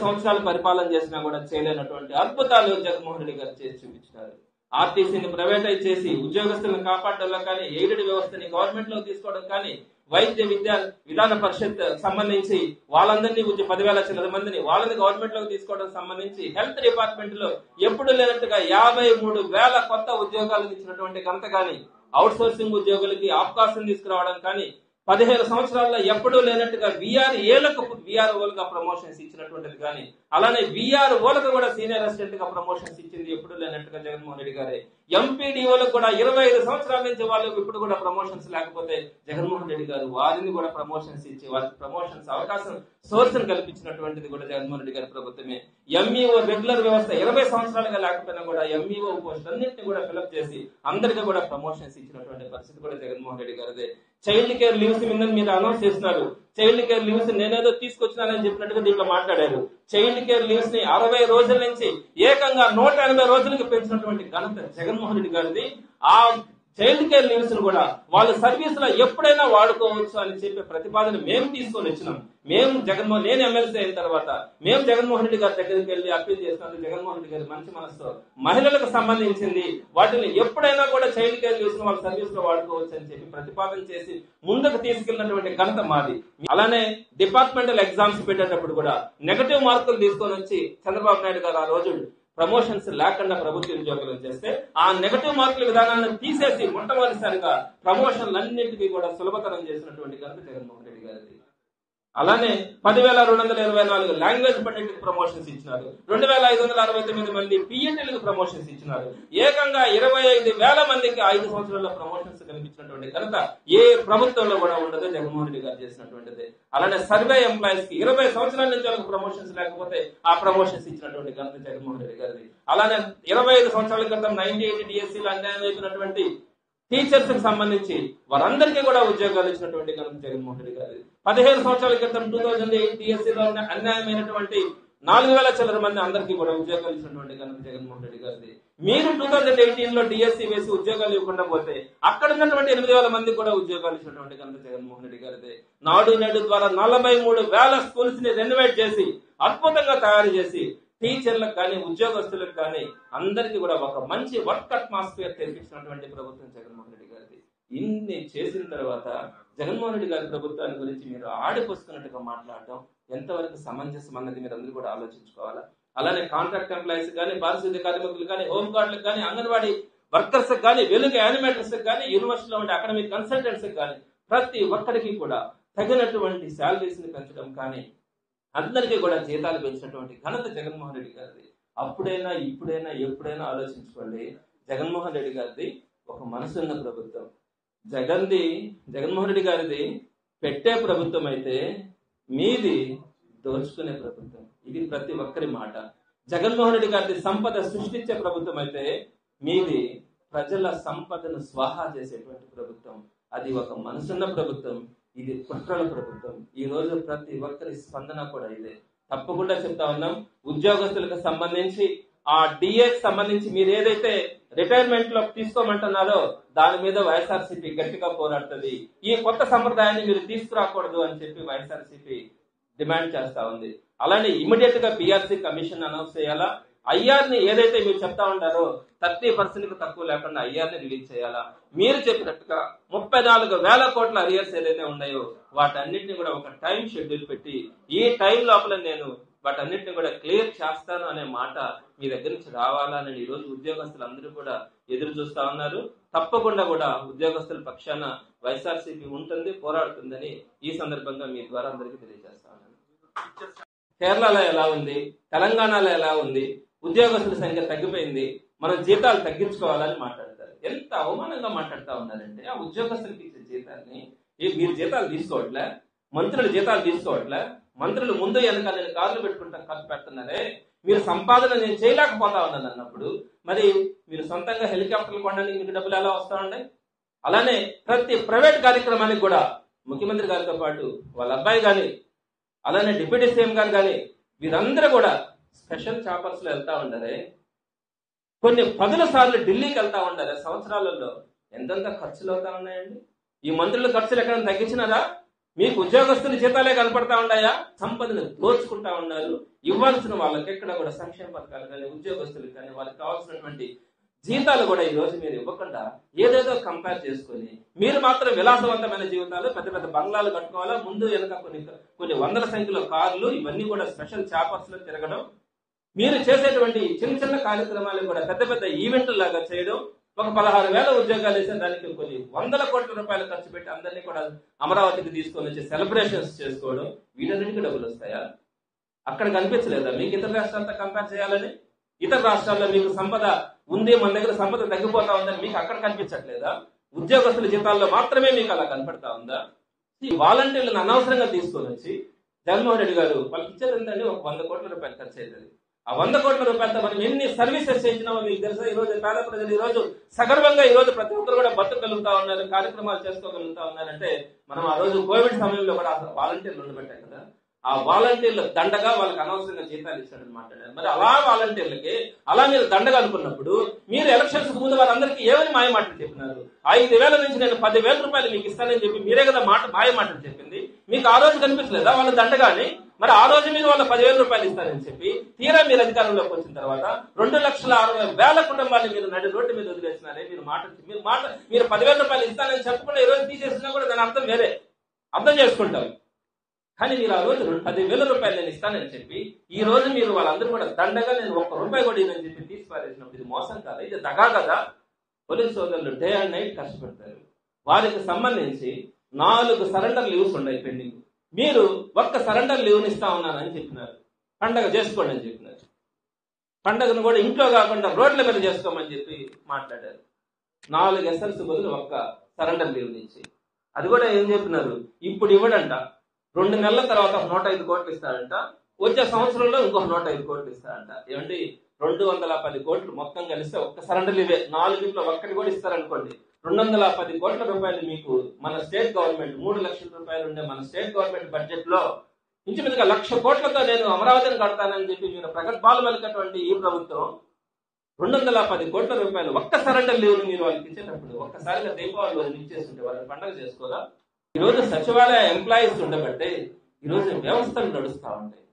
సంవత్సరాలు పరిపాలన చేసినా కూడా చేయలేనటువంటి అద్భుతాలు జగన్మోహన్ రెడ్డి గారు చేసి చూపించినారు. ఆర్టీసీని ప్రైవేటైజ్ చేసి ఉద్యోగస్తులను కాపాడడంలో కానీ, ఎయిడెడ్ వ్యవస్థని గవర్నమెంట్ లో తీసుకోవడం కానీ, వైద్య విధాన పరిషత్ సంబంధించి వాళ్ళందరినీ 10,000 చిల్లర మందిని వాళ్ళని గవర్నమెంట్ లోకి తీసుకోవడం సంబంధించి, హెల్త్ డిపార్ట్మెంట్ లో ఎప్పుడు లేనట్టుగా 53,000 కొత్త ఉద్యోగాలు ఇచ్చినటువంటి ఘనత కానీ, అవుట్ సోర్సింగ్ ఉద్యోగులకి అవకాశం తీసుకురావడం కానీ, 15 సంవత్సరాల్లో ఎప్పుడూ లేనట్టుగా విఆర్ఓలుగా ప్రమోషన్స్ ఇచ్చినటువంటిది కానీ, అలానే విఆర్ఓలకు కూడా సీనియర్ అసిస్టెంట్ గా ప్రమోషన్స్ ఇచ్చింది ఎప్పుడు లేనట్టుగా జగన్మోహన్ రెడ్డి గారే. ఎంపీడీఓలకు కూడా 25 సంవత్సరాల నుంచి వాళ్ళకి ఇప్పుడు కూడా ప్రమోషన్స్ లేకపోతే జగన్మోహన్ రెడ్డి గారు వారిని కూడా ప్రమోషన్స్ ఇచ్చి వారికి ప్రమోషన్స్ అవకాశం సోర్స్ కల్పించినటువంటిది కూడా జగన్మోహన్ రెడ్డి గారి ప్రభుత్వమే. ఎంఈఓ రెగ్యులర్ వ్యవస్థ 20 సంవత్సరాలుగా లేకపోయినా కూడా ఎంఈఓ పోస్ట్ అన్నింటినీ కూడా ఫిల్అప్ చేసి అందరికీ కూడా ప్రమోషన్స్ ఇచ్చినటువంటి పరిస్థితి కూడా జగన్మోహన్ రెడ్డి గారిదే. చైల్డ్ కేర్ లీవ్స్ మీద అనౌన్స్ చేస్తున్నారు. చైల్డ్ కేర్ లీవ్స్ నేనేదో తీసుకొచ్చినానని చెప్పినట్టుగా దీంట్లో మాట్లాడారు. చైల్డ్ కేర్ లీవ్స్ ని 60 రోజుల నుంచి ఏకంగా 180 రోజులకు పెంచినటువంటి ఘనత జగన్మోహన్ రెడ్డి గారిది. ఆ చైల్డ్ కేర్ లీవ్స్ ను కూడా వాళ్ళ సర్వీస్ లో ఎప్పుడైనా వాడుకోవచ్చు అని చెప్పే ప్రతిపాదన మేము తీసుకొని వచ్చినాం. నేను ఎమ్మెల్సీ అయిన తర్వాత మేము జగన్మోహన్ రెడ్డి గారి దగ్గరికి వెళ్ళి అప్పీల్ చేసినందుకు జగన్మోహన్ రెడ్డి గారి మంచి మనసుతో మహిళలకు సంబంధించింది వాటిని ఎప్పుడైనా కూడా చైల్డ్ కేర్ లీవ్స్ వాళ్ళ సర్వీస్ లో వాడుకోవచ్చు అని చెప్పి ప్రతిపాదన చేసి ముందుకు తీసుకెళ్లినటువంటి ఘనత మాది. అలానే డిపార్ట్మెంటల్ ఎగ్జామ్స్ పెట్టేటప్పుడు కూడా నెగటివ్ మార్కులు తీసుకొని వచ్చి చంద్రబాబు నాయుడు గారు ఆ రోజు ప్రమోషన్స్ లేకుండా ప్రభుత్వ ఉద్యోగులు చేస్తే ఆ నెగటివ్ మార్కుల విధానాన్ని తీసేసి మొట్టమొదటిసారిగా ప్రమోషన్లన్నింటినీ కూడా సులభతరం చేసినటువంటి ఘనత జగన్మోహన్ రెడ్డి గారిది. అలానే 10,224 లాంగ్వేజ్ పండిట్లకు ప్రమోషన్స్ ఇచ్చినారు. 2,569 మంది పిఎన్ఎల్కి ప్రమోషన్స్ ఇచ్చినారు. ఏకంగా 25,000 మందికి 5 సంవత్సరాల్లో ప్రమోషన్స్ కనిపించినటువంటి ఘనత ఏ ప్రభుత్వంలో కూడా ఉండదో జగన్మోహన్ రెడ్డి గారు చేసినటువంటిది. అలానే సర్వే ఎంప్లాయీస్ కి 20 సంవత్సరాల నుంచి వాళ్ళకి ప్రమోషన్స్ లేకపోతే ఆ ప్రమోషన్స్ ఇచ్చినటువంటి ఘనత జగన్మోహన్ రెడ్డి గారిది. అలానే 25 సంవత్సరాల క్రితం 98 డిఎస్సీలో అన్యాయం అయిపోయినటువంటి టీచర్స్ కి సంబంధించి వారందరికీ కూడా ఉద్యోగాలు ఇచ్చినటువంటి ఘనత జగన్మోహన్ రెడ్డి గారిది. 15 సంవత్సరాల క్రితం 2008 డిఎస్సీలో అన్యాయమైనటువంటి 4,000 చిల్లర మంది అందరికీ కూడా ఉద్యోగాలు ఇచ్చినటువంటి ఘనత జగన్మోహన్ రెడ్డి గారిది. మీరు 2018 లో డిఎస్సీ వేసి ఉద్యోగాలు ఇవ్వకుండా పోతే అక్కడ ఉన్నటువంటి 8,000 మందికి కూడా ఉద్యోగాలు ఇచ్చినటువంటి ఘనత జగన్మోహన్ రెడ్డి గారిది. నాడు నేడు ద్వారా 43,000 స్కూల్స్ ని రెనోవేట్ చేసి అద్భుతంగా తయారు చేసి టీచర్లకు కానీ ఉద్యోగస్తులకు కానీ అందరికీ కూడా ఒక మంచి వర్క్ అట్మాస్ఫియర్ తెప్పించినటువంటి ప్రభుత్వం జగన్మోహన్ రెడ్డి గారిది. ఇన్ని చేసిన తర్వాత జగన్మోహన్ రెడ్డి గారి ప్రభుత్వాన్ని గురించి మీరు ఆడిపోసుకున్నట్టుగా మాట్లాడటం ఎంతవరకు సమంజసం అన్నది మీరు అందరూ కూడా ఆలోచించుకోవాలా. అలానే కాంట్రాక్ట్ ఎంప్లాయీస్ కానీ, పారిశుద్ధ్య కార్మికులు కానీ, హోమ్ గార్డులకు కానీ, అంగన్వాడీ వర్కర్స్ కానీ, వెలుగు యానిమేటర్స్ కానీ, యూనివర్సిటీలో ఉండే అకాడమిక్ కన్సల్టెంట్స్ కానీ ప్రతి ఒక్కరికి కూడా తగినటువంటి శాలరీస్ ని పెంచడం కానీ, అందరికీ కూడా జీతాలు పెంచినటువంటి ఘనత జగన్మోహన్ రెడ్డి గారిది. అప్పుడైనా ఇప్పుడైనా ఎప్పుడైనా ఆలోచించుకోండి, జగన్మోహన్ రెడ్డి గారిది ఒక మనసున్న ప్రభుత్వం. జగన్మోహన్ రెడ్డి గారిది పెట్టే ప్రభుత్వం అయితే మీది దోచుకునే ప్రభుత్వం. ఇది ప్రతి ఒక్కరి మాట. జగన్మోహన్ రెడ్డి గారిది సంపద సృష్టించే ప్రభుత్వం అయితే మీది ప్రజల సంపదను స్వాహా చేసేటువంటి ప్రభుత్వం. అది ఒక మనసున్న ప్రభుత్వం. ఇది కుట్రల ప్రభుత్వం. ఈ రోజు ప్రతి ఒక్కరి స్పందన కూడా ఇదే. తప్పకుండా చెప్తా ఉన్నాం, ఉద్యోగస్తులకు సంబంధించి ఆ డిఏకి సంబంధించి మీరు ఏదైతే రిటైర్మెంట్ లో తీసుకోమంటున్నారో దాని మీద వైఎస్ఆర్సీపీ గట్టిగా పోరాడుతుంది. ఈ కొత్త సంప్రదాయాన్ని మీరు తీసుకురాకూడదు అని చెప్పి వైఎస్ఆర్సీపీ డిమాండ్ చేస్తా ఉంది. అలానే ఇమీడియట్ గా పిఆర్సీ కమిషన్ అనౌన్స్ చేయాలా. ఐఆర్ ని ఏదైతే మీరు చెప్తా ఉంటారో 30% తక్కువ లేకుండా ఐఆర్ ని రిలీజ్ చేయాలా. మీరు చెప్పినట్టుగా 34,000 కోట్ల అరియర్స్ ఏదైతే ఉన్నాయో వాటన్నిటిని కూడా ఒక టైం షెడ్యూల్ పెట్టి ఈ టైం లోపల నేను వాటన్నిటిని కూడా క్లియర్ చేస్తాను అనే మాట మీ దగ్గర నుంచి రావాలని ఈ రోజు ఉద్యోగస్తులు అందరూ కూడా ఎదురు చూస్తా ఉన్నారు. తప్పకుండా కూడా ఉద్యోగస్తుల పక్షాన వైఎస్ఆర్సీపీ ఉంటుంది, పోరాడుతుందని ఈ సందర్భంగా మీ ద్వారా అందరికీ తెలియజేస్తా ఉన్నాను. కేరళలో ఎలా ఉంది, తెలంగాణలో ఎలా ఉంది, ఉద్యోగస్తుల సంఖ్య తగ్గిపోయింది, మనం జీతాలు తగ్గించుకోవాలని మాట్లాడతారు. ఎంత అవమానంగా మాట్లాడుతా ఉన్నారంటే ఆ ఉద్యోగస్తులకి ఇచ్చే జీతాన్ని మీరు జీతాలు తీసుకోవట్లే, మంత్రులు జీతాలు తీసుకోవట్లే, మంత్రులు ముందు వెనక నేను కార్లు పెట్టుకుంటా ఖర్చు పెడుతున్నారే, మీరు సంపాదన నేను చేయలేకపోతా ఉన్నాను అన్నప్పుడు మరి మీరు సొంతంగా హెలికాప్టర్లు కొనడానికి మీకు డబ్బులు ఎలా వస్తా ఉన్నాయి? అలానే ప్రతి ప్రైవేట్ కార్యక్రమానికి కూడా ముఖ్యమంత్రి గారితో పాటు వాళ్ళ అబ్బాయి కానీ, అలానే డిప్యూటీ సీఎం గారు కానీ వీరందరూ కూడా స్పెషల్ చాపర్స్ లో వెళ్తా ఉండారే, కొన్ని 10 సార్లు ఢిల్లీకి వెళ్తా ఉండారే. సంవత్సరాలలో ఎంతెంత ఖర్చులు అవుతా ఉన్నాయండి? ఈ మంత్రుల ఖర్చులు ఎక్కడైనా తగ్గించినారా? మీకు ఉద్యోగస్తుల జీతాలే కనపడతా ఉన్నాయా? సంపదను దోచుకుంటా ఉన్నారు. ఇవ్వాల్సిన వాళ్ళకి ఎక్కడ కూడా సంక్షేమ పథకాలు కానీ ఉద్యోగస్తులకు కానీ వాళ్ళకి కావాల్సినటువంటి జీతాలు కూడా ఈ రోజు మీరు ఇవ్వకుండా ఏదేదో కంపేర్ చేసుకొని మీరు మాత్రం విలాసవంతమైన జీవితాలు, పెద్ద పెద్ద బంగ్లాలు కట్టుకోవాలా, ముందు వెనక కొన్ని వందల సంఖ్యలో కార్లు, ఇవన్నీ కూడా స్పెషల్ చాపర్స్ లో తిరగడం, మీరు చేసేటువంటి చిన్న చిన్న కార్యక్రమాలు కూడా పెద్ద పెద్ద ఈవెంట్లు లాగా చేయడం, ఒక 16,000 ఉద్యోగాలు వేసే దానికి కొన్ని వందల కోట్ల రూపాయలు ఖర్చు పెట్టి అందరినీ కూడా అమరావతికి తీసుకొని వచ్చి సెలబ్రేషన్స్ చేసుకోవడం, వీటన్నిటికీ డబ్బులు వస్తాయా? అక్కడ కనిపించలేదా మీకు ఇతర రాష్ట్రాలతో కంపేర్ చేయాలని? ఇతర రాష్ట్రాల్లో మీకు సంపద ఉంది, మన దగ్గర సంపద తగ్గిపోతా ఉందని మీకు అక్కడ కనిపించట్లేదా? ఉద్యోగస్తుల జీతాల్లో మాత్రమే మీకు అలా కనపడతా ఉందా? ఈ వాలంటీర్లను అనవసరంగా తీసుకొని వచ్చి జగన్మోహన్ రెడ్డి గారు వాళ్ళకి ఇచ్చేది ఏంటంటే ఒక 100 కోట్ల రూపాయలు ఖర్చు అవుతుంది. ఆ 100 కోట్ల రూపాయలతో మనం ఎన్ని సర్వీసెస్ చేసినామో మీకు తెలుసా? ఈ రోజు పేద ప్రజలు ఈ రోజు సగర్వంగా ఈ రోజు ప్రతి ఒక్కరు కూడా బతకగలుగుతా ఉన్నారు, కార్యక్రమాలు చేసుకోగలుగుతా ఉన్నారంటే మనం ఆ రోజు కోవిడ్ సమయంలో కూడా వాలంటీర్లు ఉండబెట్టాం కదా. ఆ వాలంటీర్లు దండగా వాళ్ళకి అనవసరంగా జీతాలు ఇస్తాడని మాట్లాడారు. మరి అలా వాలంటీర్లకి అలా మీరు దండగా అనుకున్నప్పుడు మీరు ఎలక్షన్స్ ముందు వారందరికీ ఏమని మాయ మాటలు చెప్పినారు? 5,000 నుంచి నేను 10,000 రూపాయలు మీకు ఇస్తానని చెప్పి మీరే కదా మాయ మాటలు చెప్పింది. మీకు ఆ రోజు కనిపించలేదా వాళ్ళ దండగాని? మరి ఆ రోజు మీరు వాళ్ళ 10,000 రూపాయలు ఇస్తారని చెప్పి తీరా మీరు అధికారంలోకి వచ్చిన తర్వాత 2,60,000 కుటుంబాన్ని మీరు నడి రోడ్డు మీద వదిలేసినారే. మీరు 10,000 రూపాయలు ఇస్తానని చెప్పకుండా ఈ రోజు తీసేసినా కూడా దాని అర్థం వేరే, అర్థం చేసుకుంటారు. కానీ మీరు ఆ రోజు 10,000 రూపాయలు నేను ఇస్తానని చెప్పి ఈ రోజు మీరు వాళ్ళందరూ కూడా దండగా నేను 1 రూపాయి కూడా ఇదని చెప్పి తీసి పారేసినప్పుడు ఇది మోసం కాదా? ఇది దగా కదా? పోలీసు సోదరులు డే అండ్ నైట్ కష్టపడతారు. వారికి సంబంధించి 4 సరెండర్ లీవ్స్ ఉన్నాయి పెండింగ్. మీరు 1 సరెండర్ లీవ్ని ఇస్తా ఉన్నానని చెప్పినారు. పండగ చేసుకోండి అని చెప్పినారు. పండగను కూడా ఇంట్లో కాకుండా రోడ్ల మీద చేసుకోమని చెప్పి మాట్లాడారు. 4 ఎస్ఎల్స్ బదులు 1 సరెండర్ లీవ్ నుంచి అది కూడా ఏం చెప్పినారు? ఇప్పుడు ఇవ్వడంట, 2 నెలల తర్వాత 105 కోట్లు ఇస్తారంట, వచ్చే సంవత్సరంలో ఇంకొక 105 కోట్లు ఇస్తారంట. ఏమండి 210 కోట్లు మొత్తం కలిస్తే 1 సరెండర్ లీవే 4 1 కూడా ఇస్తారనుకోండి. 210 కోట్ల రూపాయలు మీకు మన స్టేట్ గవర్నమెంట్ 3 లక్షల రూపాయలు ఉండే మన స్టేట్ గవర్నమెంట్ బడ్జెట్ లో ఇంచుమించుగా 1,00,000 కోట్లతో నేను అమరావతిని కడతానని చెప్పి మీరు ప్రగల్భాలు పలికినటువంటి ఈ ప్రభుత్వం 210 కోట్ల రూపాయలు 1 సరెండర్ లీవ్ మీరు వాళ్ళకి ఇచ్చేటప్పుడు ఒక్కసారిగా దీపావళి రోజు ఇచ్చేస్తుంటే వాళ్ళని పండుగ చేసుకోరా? ఈ రోజు సచివాలయ ఎంప్లాయీస్ ఉండబట్టే ఈ రోజు వ్యవస్థలు నడుస్తా ఉంటాయి.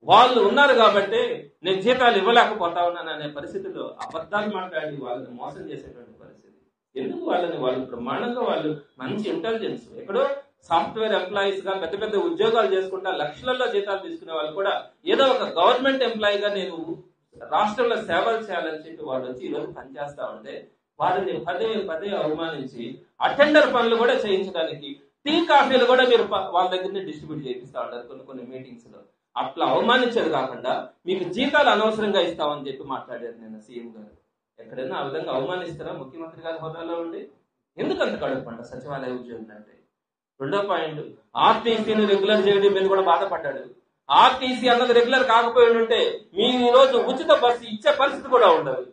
వాళ్ళు ఉన్నారు కాబట్టి నేను జీతాలు ఇవ్వలేకపోతా ఉన్నాను అనే పరిస్థితిలో అబద్ధాలు మాట్లాడి వాళ్ళని మోసం చేసేటువంటి పరిస్థితి. ఎందుకు వాళ్ళు బ్రహ్మాండంగా వాళ్ళు మంచి ఇంటెలిజెన్స్, ఎక్కడో సాఫ్ట్వేర్ ఎంప్లాయీస్ గా పెద్ద పెద్ద ఉద్యోగాలు చేసుకుంటా లక్షలలో జీతాలు తీసుకునే వాళ్ళు కూడా ఏదో ఒక గవర్నమెంట్ ఎంప్లాయీగా నేను రాష్ట్రంలో సేవలు చేయాలని చెప్పి వాళ్ళు వచ్చి ఈ రోజు పనిచేస్తా ఉంటే వారిని పదే అవమానించి అటెండర్ పనులు కూడా చేయించడానికి టీ కాఫీలు కూడా మీరు వాళ్ళ దగ్గర డిస్ట్రిబ్యూట్ చేపిస్తా ఉంటారు కొన్ని మీటింగ్స్ లో. అట్లా అవమానించేది కాకుండా మీకు జీతాలు అనవసరంగా ఇస్తామని చెప్పి మాట్లాడారు నిన్న సీఎం గారు. ఎక్కడైనా ఆ విధంగా అవమానిస్తారా ముఖ్యమంత్రి గారి హోదాలో ఉండి? ఎందుకంత కడుపుంట సచివాలయ ఉద్యోగులు అంటే? 2వ పాయింట్, ఆర్టీసీని రెగ్యులర్ చేయడం మీద కూడా బాధపడ్డాడు. ఆర్టీసీ అన్నది రెగ్యులర్ కాకపోయి ఉంటే మీరు ఈ రోజు ఉచిత బస్సు ఇచ్చే పరిస్థితి కూడా ఉండదు.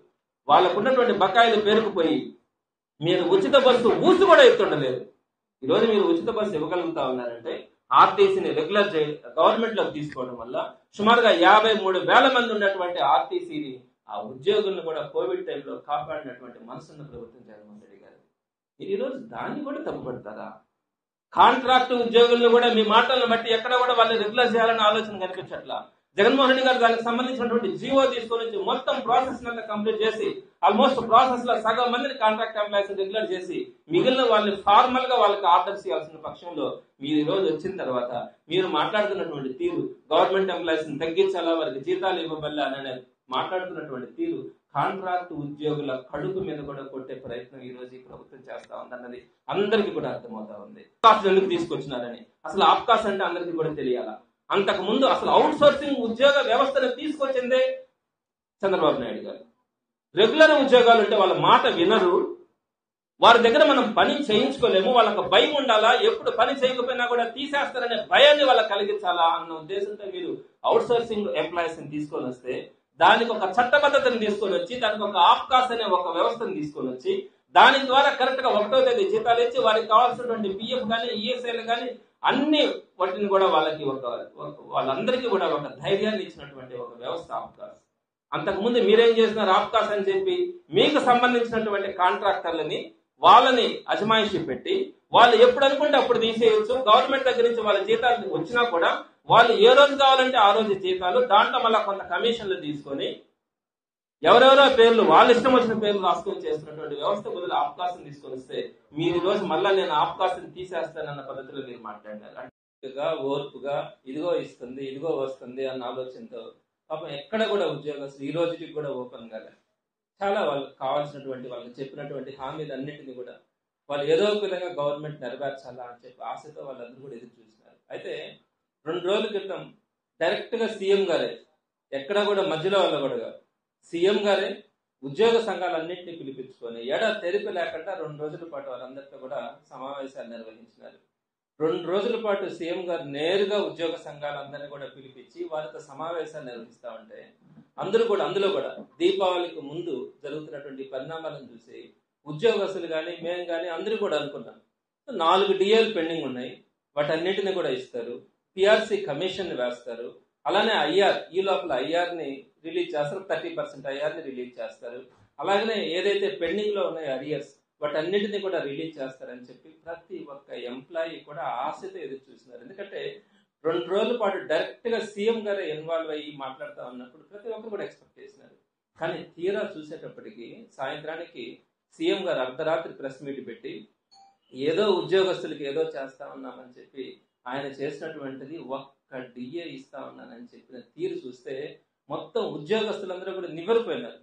వాళ్ళకున్నటువంటి బకాయిలు పేరుకుపోయి మీరు ఉచిత బస్సు ఊసి కూడా ఎత్తుండలేదు. ఈ రోజు మీరు ఉచిత బస్సు ఇవ్వగలుగుతా ఉన్నారంటే ఆర్టీసీని రెగ్యులర్ గవర్నమెంట్ లోకి తీసుకోవడం వల్ల సుమారుగా 53,000 మంది ఉన్నటువంటి ఆర్టీసీని ఆ ఉద్యోగులను కూడా కోవిడ్ టైంలో కాపాడినటువంటి మనసున్న ప్రభుత్వం జగన్మోహన్ రెడ్డి గారు. మీరు ఈ రోజు దాన్ని కూడా తప్పుపడతారా? కాంట్రాక్ట్ ఉద్యోగులను కూడా మీ మాటలను బట్టి ఎక్కడ కూడా వాళ్ళని రెగ్యులర్ చేయాలని ఆలోచన కనిపించట్లా. జగన్మోహన్ రెడ్డి గారు దానికి సంబంధించినటువంటి జీవో తీసుకొని వచ్చి మొత్తం ప్రాసెస్ అంతా కంప్లీట్ చేసి ఆల్మోస్ట్ ప్రాసెస్ లో సగం మందిని కాంట్రాక్ట్ ఎంప్లాయీస్ రెగ్యులర్ చేసి మిగిలిన వాళ్ళని ఫార్మల్ గా వాళ్ళకి ఆర్డర్స్ ఇవ్వాల్సిన పక్షంలో మీరు ఈ రోజు వచ్చిన తర్వాత మీరు మాట్లాడుతున్నటువంటి తీరు గవర్నమెంట్ ఎంప్లాయీస్ ని తగ్గించాలా, వారికి జీతాలు ఇవ్వబల్లా అనే మాట్లాడుతున్నటువంటి తీరు కాంట్రాక్ట్ ఉద్యోగుల కడుపు మీద కూడా కొట్టే ప్రయత్నం ఈ రోజు ఈ ప్రభుత్వం చేస్తా ఉంది అన్నది అందరికీ కూడా అర్థమవుతా ఉంది. ఆప్కాస్ ఎందుకు తీసుకొచ్చినారని అసలు ఆప్కాస్ అంటే అందరికీ కూడా తెలియాలా. అంతకు ముందు అసలు అవుట్ సోర్సింగ్ ఉద్యోగ వ్యవస్థను తీసుకొచ్చిందే చంద్రబాబు నాయుడు గారు. రెగ్యులర్ ఉద్యోగాలు అంటే వాళ్ళ మాట వినరు, వారి దగ్గర మనం పని చేయించుకోలేము, వాళ్ళకి భయం ఉండాలా, ఎప్పుడు పని చేయకపోయినా కూడా తీసేస్తారనే భయాన్ని వాళ్ళకి కలిగించాలా అన్న ఉద్దేశంతో మీరు అవుట్ సోర్సింగ్ ఎంప్లాయీస్ ని తీసుకొని వస్తే దానికి ఒక చట్టబద్ధతను తీసుకొని వచ్చి దానికి ఒక ఆప్కాస్ అనే ఒక వ్యవస్థను తీసుకొని వచ్చి దాని ద్వారా కరెక్ట్ గా 1వ తేదీ జీతాలు ఇచ్చి వారికి కావాల్సినటువంటి పిఎఫ్ కానీ ఈఎస్ఐలు కానీ అన్ని వాటిని కూడా వాళ్ళందరికీ కూడా ఒక ధైర్యాన్ని ఇచ్చినటువంటి ఒక వ్యవస్థ ఆప్కాస్. అంతకుముందు మీరేం చేసినారు? ఆప్కాస్ అని చెప్పి మీకు సంబంధించినటువంటి కాంట్రాక్టర్లని వాళ్ళని అజమాయిషీ పెట్టి వాళ్ళు ఎప్పుడు అనుకుంటే అప్పుడు తీసేయచ్చు. గవర్నమెంట్ దగ్గర నుంచి వాళ్ళ జీతాలు వచ్చినా కూడా వాళ్ళు ఏ రోజు కావాలంటే ఆ రోజు జీతాలు, దాంట్లో మళ్ళీ కొంత కమిషన్లు తీసుకొని ఎవరెవరో పేర్లు వాళ్ళ ఇష్టం వచ్చిన పేర్లు రాసుకొని చేస్తున్నటువంటి వ్యవస్థ బదులు అవకాశం తీసుకొని వస్తే మీరు ఈ రోజు మళ్ళా నేను అవకాశం తీసేస్తానన్న పద్ధతిలో మీరు మాట్లాడినారు. ఓర్పుగా ఇదిగో ఇస్తుంది ఇదిగో వస్తుంది అన్న ఆలోచనతో పాపం ఎక్కడ కూడా ఉద్యోగస్తులు ఈ రోజుకి కూడా ఓపెన్ కాలే. చాలా వాళ్ళకి కావాల్సినటువంటి వాళ్ళకి చెప్పినటువంటి హామీలు అన్నింటినీ కూడా వాళ్ళు ఏదో ఒక విధంగా గవర్నమెంట్ నెరవేర్చాలా అని చెప్పి ఆశతో వాళ్ళందరూ కూడా ఎదురు చూస్తున్నారు. అయితే 2 రోజుల క్రితం డైరెక్ట్ గా సీఎం గారే, ఎక్కడా కూడా మధ్యలో వాళ్ళ కూడా సీఎం గారే ఉద్యోగ సంఘాలన్నింటినీ పిలిపించుకొని తెరిపి లేకుండా 2 రోజుల పాటు వాళ్ళందరితో కూడా సమావేశాలు నిర్వహించినారు. 2 రోజుల పాటు సీఎం గారు నేరుగా ఉద్యోగ సంఘాలందరినీ కూడా పిలిపించి వారితో సమావేశాలు నిర్వహిస్తా ఉంటే అందులో కూడా దీపావళికి ముందు జరుగుతున్నటువంటి పరిణామాలను చూసి ఉద్యోగస్తులు కానీ మేము కానీ అందరూ కూడా అనుకున్నాం 4 డిఏలు పెండింగ్ ఉన్నాయి, వాటన్నిటిని కూడా ఇస్తారు, పిఆర్సీ కమిషన్ వేస్తారు, అలానే ఐఆర్ ఈ లోపల ఐఆర్ ని రిలీజ్ చేస్తారు, 30% ఐఆర్ ని రిలీజ్ చేస్తారు, అలాగనే ఏదైతే పెండింగ్ లో ఉన్నాయో అరియర్స్ వాటన్నిటిని కూడా రిలీజ్ చేస్తారని చెప్పి ప్రతి ఒక్క ఎంప్లాయీ కూడా ఆశతో ఎదురు చూస్తున్నారు. ఎందుకంటే 2 రోజుల పాటు డైరెక్ట్ గా సీఎం గారే ఇన్వాల్వ్ అయ్యి మాట్లాడుతూ ఉన్నప్పుడు ప్రతి ఒక్కరు కూడా ఎక్స్పెక్ట్ చేసినారు. కానీ తీరా చూసేటప్పటికి సాయంత్రానికి సీఎం గారు అర్ధరాత్రి ప్రెస్ మీట్ పెట్టి ఏదో ఉద్యోగస్తులకి ఏదో చేస్తా ఉన్నామని చెప్పి ఆయన చేసినటువంటిది ఒక్క డిఏ ఇస్తా ఉన్నానని చెప్పిన తీరు చూస్తే మొత్తం ఉద్యోగస్తులందరూ కూడా నివ్వెరపోయినారు.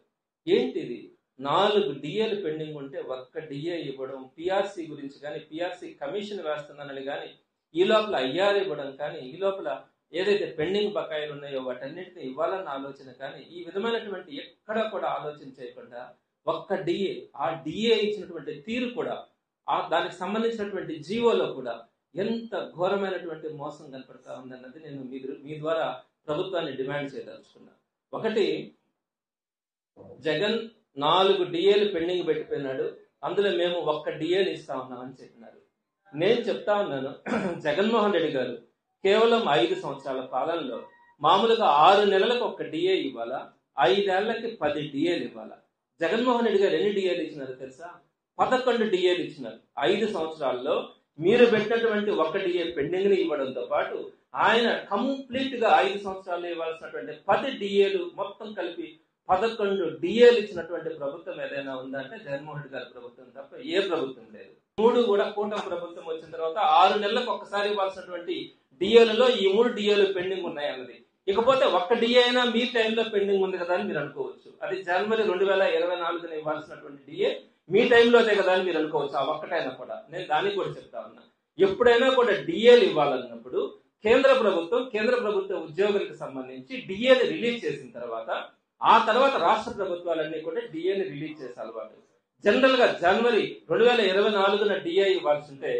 ఏంటిది 4 డిఏలు పెండింగ్ ఉంటే ఒక్క డిఏ ఇవ్వడం, పిఆర్సీ గురించి కానీ పిఆర్సీ కమిషన్ వేస్తున్నానని కానీ ఈ లోపల ఐఆర్ ఇవ్వడం కానీ ఈ లోపల ఏదైతే పెండింగ్ బకాయిలు ఉన్నాయో వాటన్నిటిని ఇవ్వాలన్న ఆలోచన కానీ ఈ విధమైనటువంటి ఎక్కడా కూడా ఆలోచన చేయకుండా ఒక్క డిఏ, ఆ డిఏ ఇచ్చినటువంటి తీరు కూడా దానికి సంబంధించినటువంటి జీవోలో కూడా ఎంత ఘోరమైనటువంటి మోసం కనపడతా ఉందన్నది నేను మీ ద్వారా ప్రభుత్వాన్ని డిమాండ్ చేయదలుచుకున్నా. ఒకటి, జగన్ 4 డిఏలు పెండింగ్ పెట్టిపోయినాడు, అందులో మేము ఒక్క డిఏని ఇస్తా ఉన్నామని చెప్పినారు. నేను చెప్తా ఉన్నాను, జగన్మోహన్ రెడ్డి గారు కేవలం 5 సంవత్సరాల పాలనలో మామూలుగా 6 నెలలకు ఒక్క డిఏ ఇవ్వాలా, 5 ఏళ్లకి 10 డిఏలు ఇవ్వాలా. జగన్మోహన్ రెడ్డి గారు ఎన్ని డిఏలు ఇచ్చినారో తెలుసా? 11 డిఏలు ఇచ్చినారు. 5 సంవత్సరాల్లో మీరు పెట్టినటువంటి ఒక్క డిఏ పెండింగ్ ని ఇవ్వడంతో పాటు ఆయన కంప్లీట్ గా 5 సంవత్సరాల్లో ఇవ్వాల్సినటువంటి 10 డిఏలు మొత్తం కలిపి 11 డిఏలు ఇచ్చినటువంటి ప్రభుత్వం ఏదైనా ఉందంటే జగన్మోహన్ రెడ్డి గారి ప్రభుత్వం తప్ప ఏ ప్రభుత్వం లేదు. 3 కూడా కూటమి ప్రభుత్వం వచ్చిన తర్వాత 6 నెలలకు ఒక్కసారి ఇవ్వాల్సినటువంటి డిఏలలో ఈ 3 డిఏలు పెండింగ్ ఉన్నాయి అన్నది. ఇకపోతే ఒక్క డిఏ అయినా మీ టైంలో పెండింగ్ ఉంది కదా అని మీరు అనుకోవచ్చు. అది జనవరి 2024 ఇవ్వాల్సినటువంటి డిఏ మీ టైంలోనే కదా అని మీరు అనుకోవచ్చు. ఆ ఒక్కటైనా కూడా నేను దానికి కూడా చెప్తా ఉన్నా, ఎప్పుడైనా కూడా డిఏలు ఇవ్వాలన్నప్పుడు కేంద్ర ప్రభుత్వ ఉద్యోగులకు సంబంధించి డిఏని రిలీజ్ చేసిన తర్వాత ఆ తర్వాత రాష్ట్ర ప్రభుత్వాలన్నీ కూడా డిఏని రిలీజ్ చేసే అలవాటు. జనరల్ గా జనవరి 2024 డిఏ ఇవ్వాల్సి ఉంటే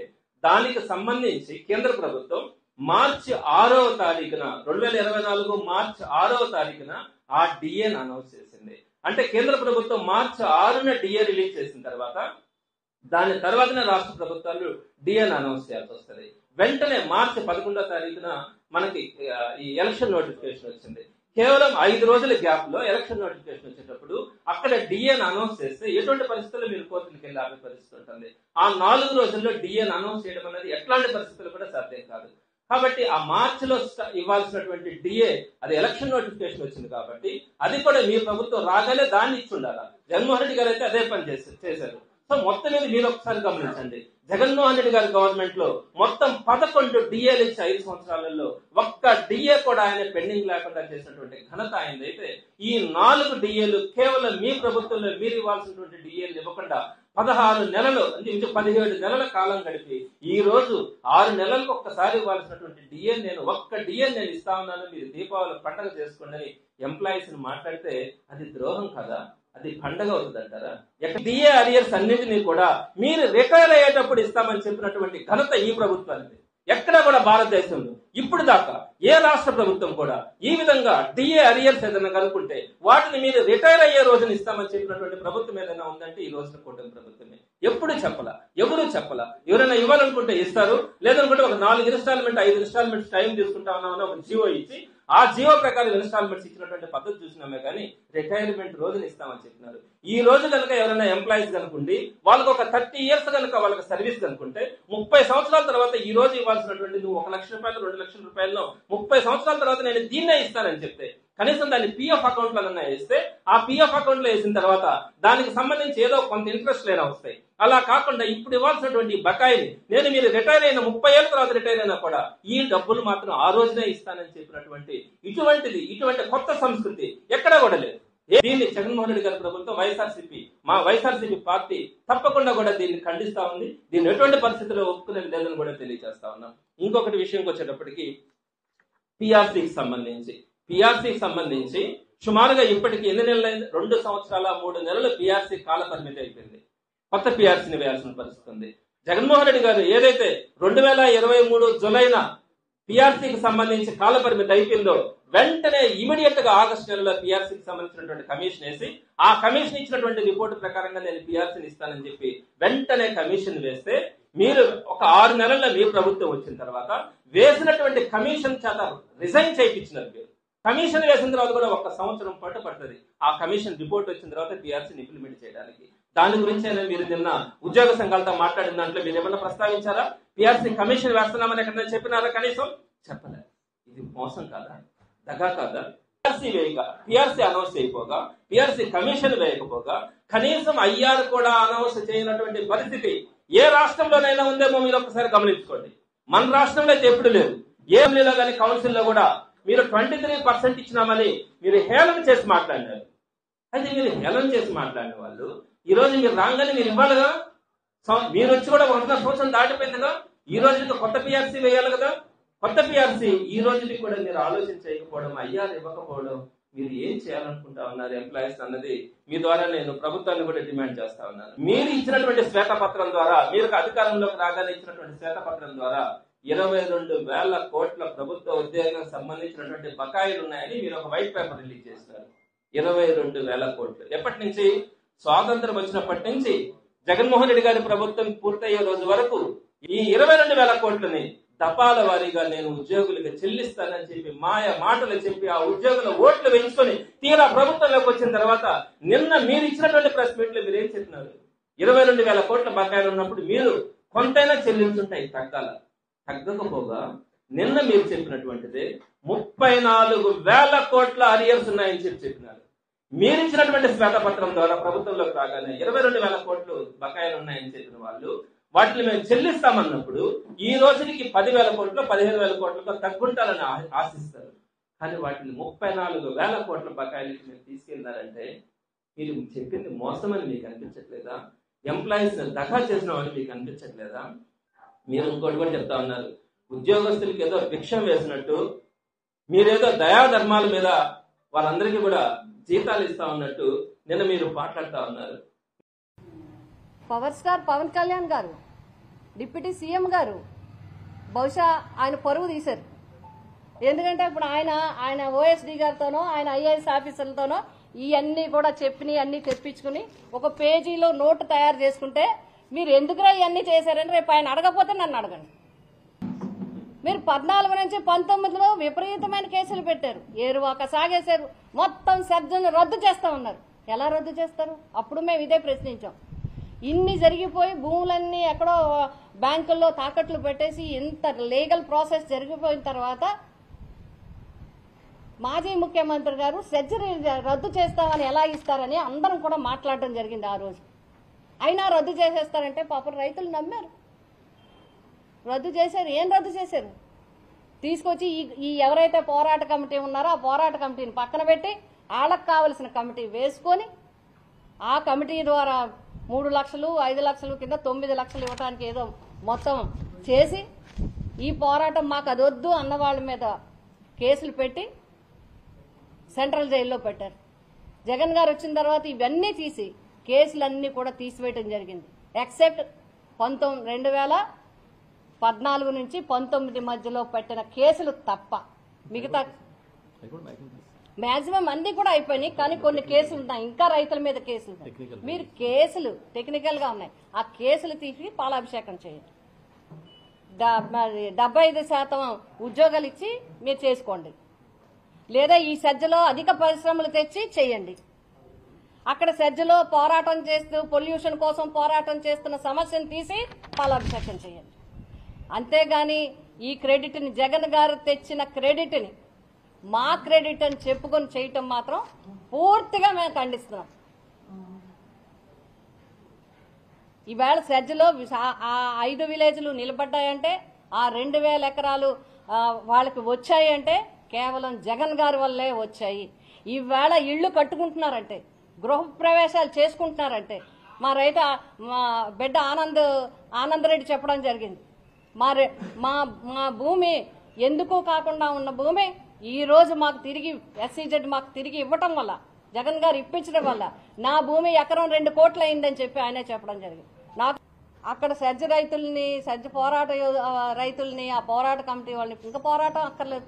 దానికి సంబంధించి కేంద్ర ప్రభుత్వం మార్చి 6వ తారీఖున 2024 మార్చి 6వ తారీఖున ఆ డిఏని అనౌన్స్ చేసింది. అంటే కేంద్ర ప్రభుత్వం మార్చి 6న డిఏ రిలీజ్ చేసిన తర్వాత దాని తర్వాతనే రాష్ట్ర ప్రభుత్వాలు డిఏని అనౌన్స్ చేయాల్సి వస్తుంది. వెంటనే మార్చి 11వ తారీఖున మనకి ఈ ఎలక్షన్ నోటిఫికేషన్ వచ్చింది. కేవలం 5 రోజుల గ్యాప్ లో ఎలక్షన్ నోటిఫికేషన్ వచ్చేటప్పుడు అక్కడ డిఏని అనౌన్స్ చేస్తే ఎటువంటి పరిస్థితుల్లో మీరు కోర్టులకు వెళ్ళి ఆపే పరిస్థితి ఉంటుంది. ఆ 4 రోజుల్లో డిఏని అనౌన్స్ చేయడం అనేది ఎట్లాంటి పరిస్థితులు కూడా సాధ్యం కాదు. కాబట్టి ఆ మార్చిలో ఇవ్వాల్సినటువంటి డిఏ అది ఎలక్షన్ నోటిఫికేషన్ వచ్చింది కాబట్టి అది కూడా మీ ప్రభుత్వం రాగానే దాన్ని ఇచ్చి ఉండాలి. జగన్మోహన్ రెడ్డి గారు అయితే అదే పని చేశారు. సో మొత్తం మీద మీరు ఒకసారి గమనించండి, జగన్మోహన్ రెడ్డి గారి గవర్నమెంట్ లో మొత్తం 11 డిఏలు ఇచ్చి 5 సంవత్సరాలలో ఒక్క డిఏ కూడా ఆయన పెండింగ్ లేకుండా చేసినటువంటి ఘనత ఆయనదైతే, ఈ 4 డిఏలు కేవలం మీ ప్రభుత్వంలో మీరు ఇవ్వాల్సినటువంటి డిఏలు ఇవ్వకుండా 16 నెలలు అంటే 17 నెలల కాలం గడిపి ఈ రోజు 6 నెలలకు ఒక్కసారి ఇవ్వాల్సినటువంటి డిఏ ఒక్క డిఏ నేను ఇస్తా ఉన్నాను, మీరు దీపావళి పండుగ చేసుకోండి అని ఎంప్లాయీస్ ని మాట్లాడితే అది ద్రోహం కదా, అది పండగ అవుతుంది అంటారా? డిఏ అరియర్స్ అన్నింటినీ కూడా మీరు రిటైర్ అయ్యేటప్పుడు ఇస్తామని చెప్పినటువంటి ఘనత ఈ ప్రభుత్వానికి. ఎక్కడా కూడా భారతదేశంలో ఇప్పుడు దాకా ఏ రాష్ట్ర ప్రభుత్వం కూడా ఈ విధంగా డిఏ అరియర్స్ ఏదైనా కనుక్కుంటే వాటిని మీరు రిటైర్ అయ్యే రోజున ఇస్తామని చెప్పినటువంటి ప్రభుత్వం ఏదైనా ఉందంటే ఈ రోజున కూటమి ప్రభుత్వమే. ఎప్పుడు చెప్పలా, ఎవరు చెప్పలా. ఎవరైనా ఇవ్వాలనుకుంటే ఇస్తారు, లేదనుకుంటే ఒక 4 ఇన్స్టాల్మెంట్ 5 ఇన్స్టాల్మెంట్స్ టైం తీసుకుంటా ఉన్నామని ఒక జీవో ఇచ్చి ఆ జీవో ప్రకారం ఇన్స్టాల్మెంట్స్ ఇచ్చినటువంటి పద్ధతి చూసినామే కానీ రిటైర్మెంట్ రోజులు ఇస్తామని చెప్పినారు. ఈ రోజు కనుక ఎవరైనా ఎంప్లాయీస్ కనుకుండి వాళ్ళకి ఒక 30 years కనుక వాళ్ళకి సర్వీస్ కనుకుంటే 30 సంవత్సరాల తర్వాత ఈ రోజు ఇవ్వాల్సినటువంటి నువ్వు 1 లక్ష రూపాయలు 2 లక్షల రూపాయలను 30 సంవత్సరాల తర్వాత నేను దీన్నే ఇస్తానని చెప్తే కనీసం దాన్ని పిఎఫ్ అకౌంట్ లో వేస్తే ఆ పిఎఫ్ అకౌంట్ లో వేసిన తర్వాత దానికి సంబంధించి ఏదో కొంత ఇంట్రెస్ట్ లేనా వస్తాయి. అలా కాకుండా ఇప్పుడు ఇవ్వాల్సినటువంటి బకాయిని నేను మీరు రిటైర్ అయిన 30 ఏళ్ళ తర్వాత రిటైర్ అయినా కూడా ఈ డబ్బులు మాత్రం ఆ రోజునే ఇస్తానని చెప్పినటువంటి ఇటువంటి కొత్త సంస్కృతి ఎక్కడా కూడా లేదు. దీన్ని జగన్మోహన్ రెడ్డి గారి ప్రభుత్వం వైఎస్ఆర్సీపీ పార్టీ తప్పకుండా కూడా దీన్ని ఖండిస్తా ఉంది. దీన్ని ఎటువంటి పరిస్థితుల్లో ఒప్పుకునేది లేదని కూడా తెలియజేస్తా ఉన్నాం. ఇంకొకటి విషయంకి వచ్చేటప్పటికి పిఆర్సీకి సంబంధించి సుమారుగా ఇప్పటికి ఎన్ని నెలలైంది? 2 సంవత్సరాల 3 నెలలు పిఆర్సీ కాల పరిమితి అయిపోయింది. కొత్త పిఆర్సీని వేయాల్సిన పరిస్థితి ఉంది. జగన్మోహన్ రెడ్డి గారు ఏదైతే 2023 జూలైన పిఆర్సీకి సంబంధించి కాల పరిమితి అయిపోయిందో వెంటనే ఇమీడియట్ గా ఆగస్టు నెలలో పిఆర్సీకి సంబంధించినటువంటి కమిషన్ వేసి ఆ కమిషన్ ఇచ్చినటువంటి రిపోర్టు ప్రకారంగా నేను పిఆర్సీని ఇస్తానని చెప్పి వెంటనే కమిషన్ వేస్తే మీరు ఒక 6 నెలల్లో మీ ప్రభుత్వం వచ్చిన తర్వాత వేసినటువంటి కమిషన్ చేత రిజైన్ చేయించినారు. కమిషన్ వేసిన తర్వాత కూడా 1 సంవత్సరం పాటు పడుతుంది ఆ కమిషన్ రిపోర్ట్ వచ్చిన తర్వాత పిఆర్సీని ఇంప్లిమెంట్ చేయడానికి. దాని గురించి మీరు నిన్న ఉద్యోగ సంఘాలతో మాట్లాడిన దాంట్లో మీరు ఏమన్నా ప్రస్తావించారా? పిఆర్సీ కమిషన్ వేస్తున్నామని ఎక్కడైనా చెప్పినారా? కనీసం చెప్పలేదు. ఇది మోసం కాదా? దగా కాదా? పిఆర్సీ అనౌన్స్ అయిపోగా పిఆర్సీ కమిషన్ వేయకపోగా కనీసం ఐఆర్ కూడా అనౌన్స్ చేయనటువంటి పరిస్థితి ఏ రాష్ట్రంలోనైనా ఉందేమో మీరు ఒకసారి గమనించుకోండి. మన రాష్ట్రంలో అయితే ఎప్పుడు లేదు. ఏఎంలీలో కానీ కౌన్సిల్లో కూడా మీరు 23% ఇచ్చినామని మీరు హేళన చేసి మాట్లాడినారు. అయితే మీరు హేళన చేసి మాట్లాడిన వాళ్ళు ఈ రోజు మీరు రాగానే మీరు ఇవ్వాలి కదా. మీరు వచ్చి కూడా 1 సంవత్సరం దాటిపోయిందిగా. ఈ రోజు కొత్త పిఆర్సీ వేయాలి కదా. కొత్త పిఆర్సీ ఈ రోజుకి కూడా మీరు ఆలోచన చేయకపోవడం, ఐఆర్ ఇవ్వకపోవడం, మీరు ఏం చేయాలనుకుంటా ఉన్నారు ఎంప్లాయీస్ అన్నది మీ ద్వారా నేను ప్రభుత్వాన్ని కూడా డిమాండ్ చేస్తా ఉన్నాను. మీరు ఇచ్చినటువంటి శ్వేతపత్రం ద్వారా, మీరు అధికారంలోకి రాగానే ఇచ్చినటువంటి శ్వేతపత్రం ద్వారా 22,000 కోట్ల ప్రభుత్వ ఉద్యోగాలకు సంబంధించినటువంటి బకాయిలు ఉన్నాయని మీరు ఒక వైట్ పేపర్ రిలీజ్ చేస్తున్నారు. 22,000 కోట్లు ఎప్పటి నుంచి? స్వాతంత్రం వచ్చినప్పటి నుంచి జగన్మోహన్ రెడ్డి గారి ప్రభుత్వం పూర్తయ్యే రోజు వరకు ఈ 22,000 కోట్లని దపాల వారీగా నేను ఉద్యోగులకు చెల్లిస్తానని చెప్పి మాయ మాటలు చెప్పి ఆ ఉద్యోగుల ఓట్లు వేయించుకొని తీరా ప్రభుత్వంలోకి వచ్చిన తర్వాత నిన్న మీరు ఇచ్చినటువంటి ప్రెస్ మీట్ లో మీరు ఏం చెప్పినారు? 22,000 కోట్ల బకాయిలు ఉన్నప్పుడు మీరు కొంతైనా చెల్లించుంటాయి తగ్గకపోగా నిన్న మీరు చెప్పినటువంటిది 34,000 కోట్ల అరియర్స్ ఉన్నాయని చెప్పినారు. మీరు ఇచ్చినటువంటి శ్వేతపత్రం ద్వారా ప్రభుత్వంలోకి రాగానే 22,000 కోట్లు బకాయిలు ఉన్నాయని చెప్పిన వాళ్ళు వాటిని మేము చెల్లిస్తామన్నప్పుడు ఈ రోజుకి 10,000 కోట్లు 15,000 కోట్లతో తగ్గుంటారని ఆశిస్తారు. కానీ వాటిని 34,000 కోట్ల బకాయిలకి మీరు తీసుకెళ్లారంటే మీరు చెప్పింది మోసమని మీకు అనిపించట్లేదా? ఎంప్లాయీస్ దఖా చేసిన వాళ్ళు మీకు అనిపించట్లేదా? మీరు ఇంకోటి కూడా చెప్తా ఉన్నారు, ఉద్యోగస్తులకి ఏదో భిక్షం వేసినట్టు మీరేదో దయాధర్మాల మీద వాళ్ళందరికీ కూడా జీతాలు ఇస్తా ఉన్నట్టు నిన్న మీరు మాట్లాడుతా ఉన్నారు. పవర్ స్టార్ పవన్ కళ్యాణ్ గారు, డిప్యూటీ సీఎం గారు బహుశా ఆయన పరువు తీశారు. ఎందుకంటే ఇప్పుడు ఆయన ఓఎస్డీ గారితోనో ఆయన ఐఏఎస్ ఆఫీసర్లతోనో ఇవన్నీ కూడా చెప్పినవి అన్ని తెప్పించుకుని ఒక పేజీలో నోటు తయారు చేసుకుంటే మీరు ఎందుకురా ఇవన్నీ చేశారని రేపు ఆయన అడగకపోతే నన్ను అడగండి. మీరు 14 నుంచి 19లో విపరీతమైన కేసులు పెట్టారు, ఏరువాక సాగేశారు, మొత్తం సర్జన్లు రద్దు చేస్తా ఉన్నారు. ఎలా రద్దు చేస్తారు? అప్పుడు మేము ఇదే ప్రశ్నించాం. ఇన్ని జరిగిపోయి భూములన్నీ ఎక్కడో బ్యాంకుల్లో తాకట్లు పెట్టేసి ఇంత లీగల్ ప్రాసెస్ జరిగిపోయిన తర్వాత మాజీ ముఖ్యమంత్రి గారు సర్జరీ రద్దు చేస్తామని ఎలా ఇస్తారని అందరం కూడా మాట్లాడడం జరిగింది ఆ రోజు. అయినా రద్దు చేసేస్తారంటే పాపం రైతులు నమ్మారు, రద్దు చేశారు. ఏం రద్దు చేశారు? తీసుకొచ్చి ఈ ఎవరైతే పోరాట కమిటీ ఉన్నారో ఆ పోరాట కమిటీని పక్కన పెట్టి వాళ్ళకు కావలసిన కమిటీ వేసుకొని ఆ కమిటీ ద్వారా 3 లక్షలు 5 లక్షలు కింద 9 లక్షలు ఇవ్వడానికి ఏదో మొత్తం చేసి ఈ పోరాటం మాకు అదొద్దు అన్న వాళ్ళ మీద కేసులు పెట్టి సెంట్రల్ జైల్లో పెట్టారు. జగన్ గారు వచ్చిన తర్వాత ఇవన్నీ తీసి కేసులన్నీ కూడా తీసివేయడం జరిగింది. ఎక్సెప్ట్ 2014 నుంచి 19 మధ్యలో పెట్టిన కేసులు తప్ప మిగతా మాక్సిమం అన్ని కూడా అయిపోయినాయి. కానీ కొన్ని కేసులు ఉన్నాయి, ఇంకా రైతుల మీద కేసులు ఉన్నాయి. మీరు కేసులు టెక్నికల్ గా ఉన్నాయి, ఆ కేసులు తీసి పాలాభిషేకం చేయండి. 75% ఉద్యోగాలు ఇచ్చి మీరు చేసుకోండి. లేదా ఈ సజ్జలో అధిక పరిశ్రమలు తెచ్చి చేయండి. అక్కడ సజ్జలో పోరాటం చేస్తూ పొల్యూషన్ కోసం పోరాటం చేస్తున్న సమస్యను తీసి పాలాభిషేకం చేయండి. అంతేగాని ఈ క్రెడిట్ని జగన్ గారు తెచ్చిన క్రెడిట్ని మా క్రెడిట్ అని చెప్పుకొని చేయటం మాత్రం పూర్తిగా మేము ఖండిస్తున్నాం. ఈవేళ సజ్జలో ఆ 5 విలేజ్లు నిలబడ్డాయంటే, ఆ 2000 ఎకరాలు వాళ్ళకి వచ్చాయంటే కేవలం జగన్ గారి వల్లే వచ్చాయి. ఈవేళ ఇళ్లు కట్టుకుంటున్నారంటే, గృహప్రవేశాలు చేసుకుంటున్నారంటే మా బిడ్డ ఆనందరెడ్డి చెప్పడం జరిగింది. మా భూమి ఎందుకు కాకుండా ఉన్న భూమి ఈ రోజు మాకు తిరిగి ఎస్సీజెడ్ మాకు తిరిగి ఇవ్వటం వల్ల, జగన్ గారు ఇప్పించడం వల్ల నా భూమి ఎకరం 2 కోట్లు అయిందని చెప్పి ఆయనే చెప్పడం జరిగింది. నాకు అక్కడ సజ్జ పోరాట రైతుల్ని ఆ పోరాట కమిటీ వాళ్ళని ఇంకా పోరాటం అక్కర్లేదు,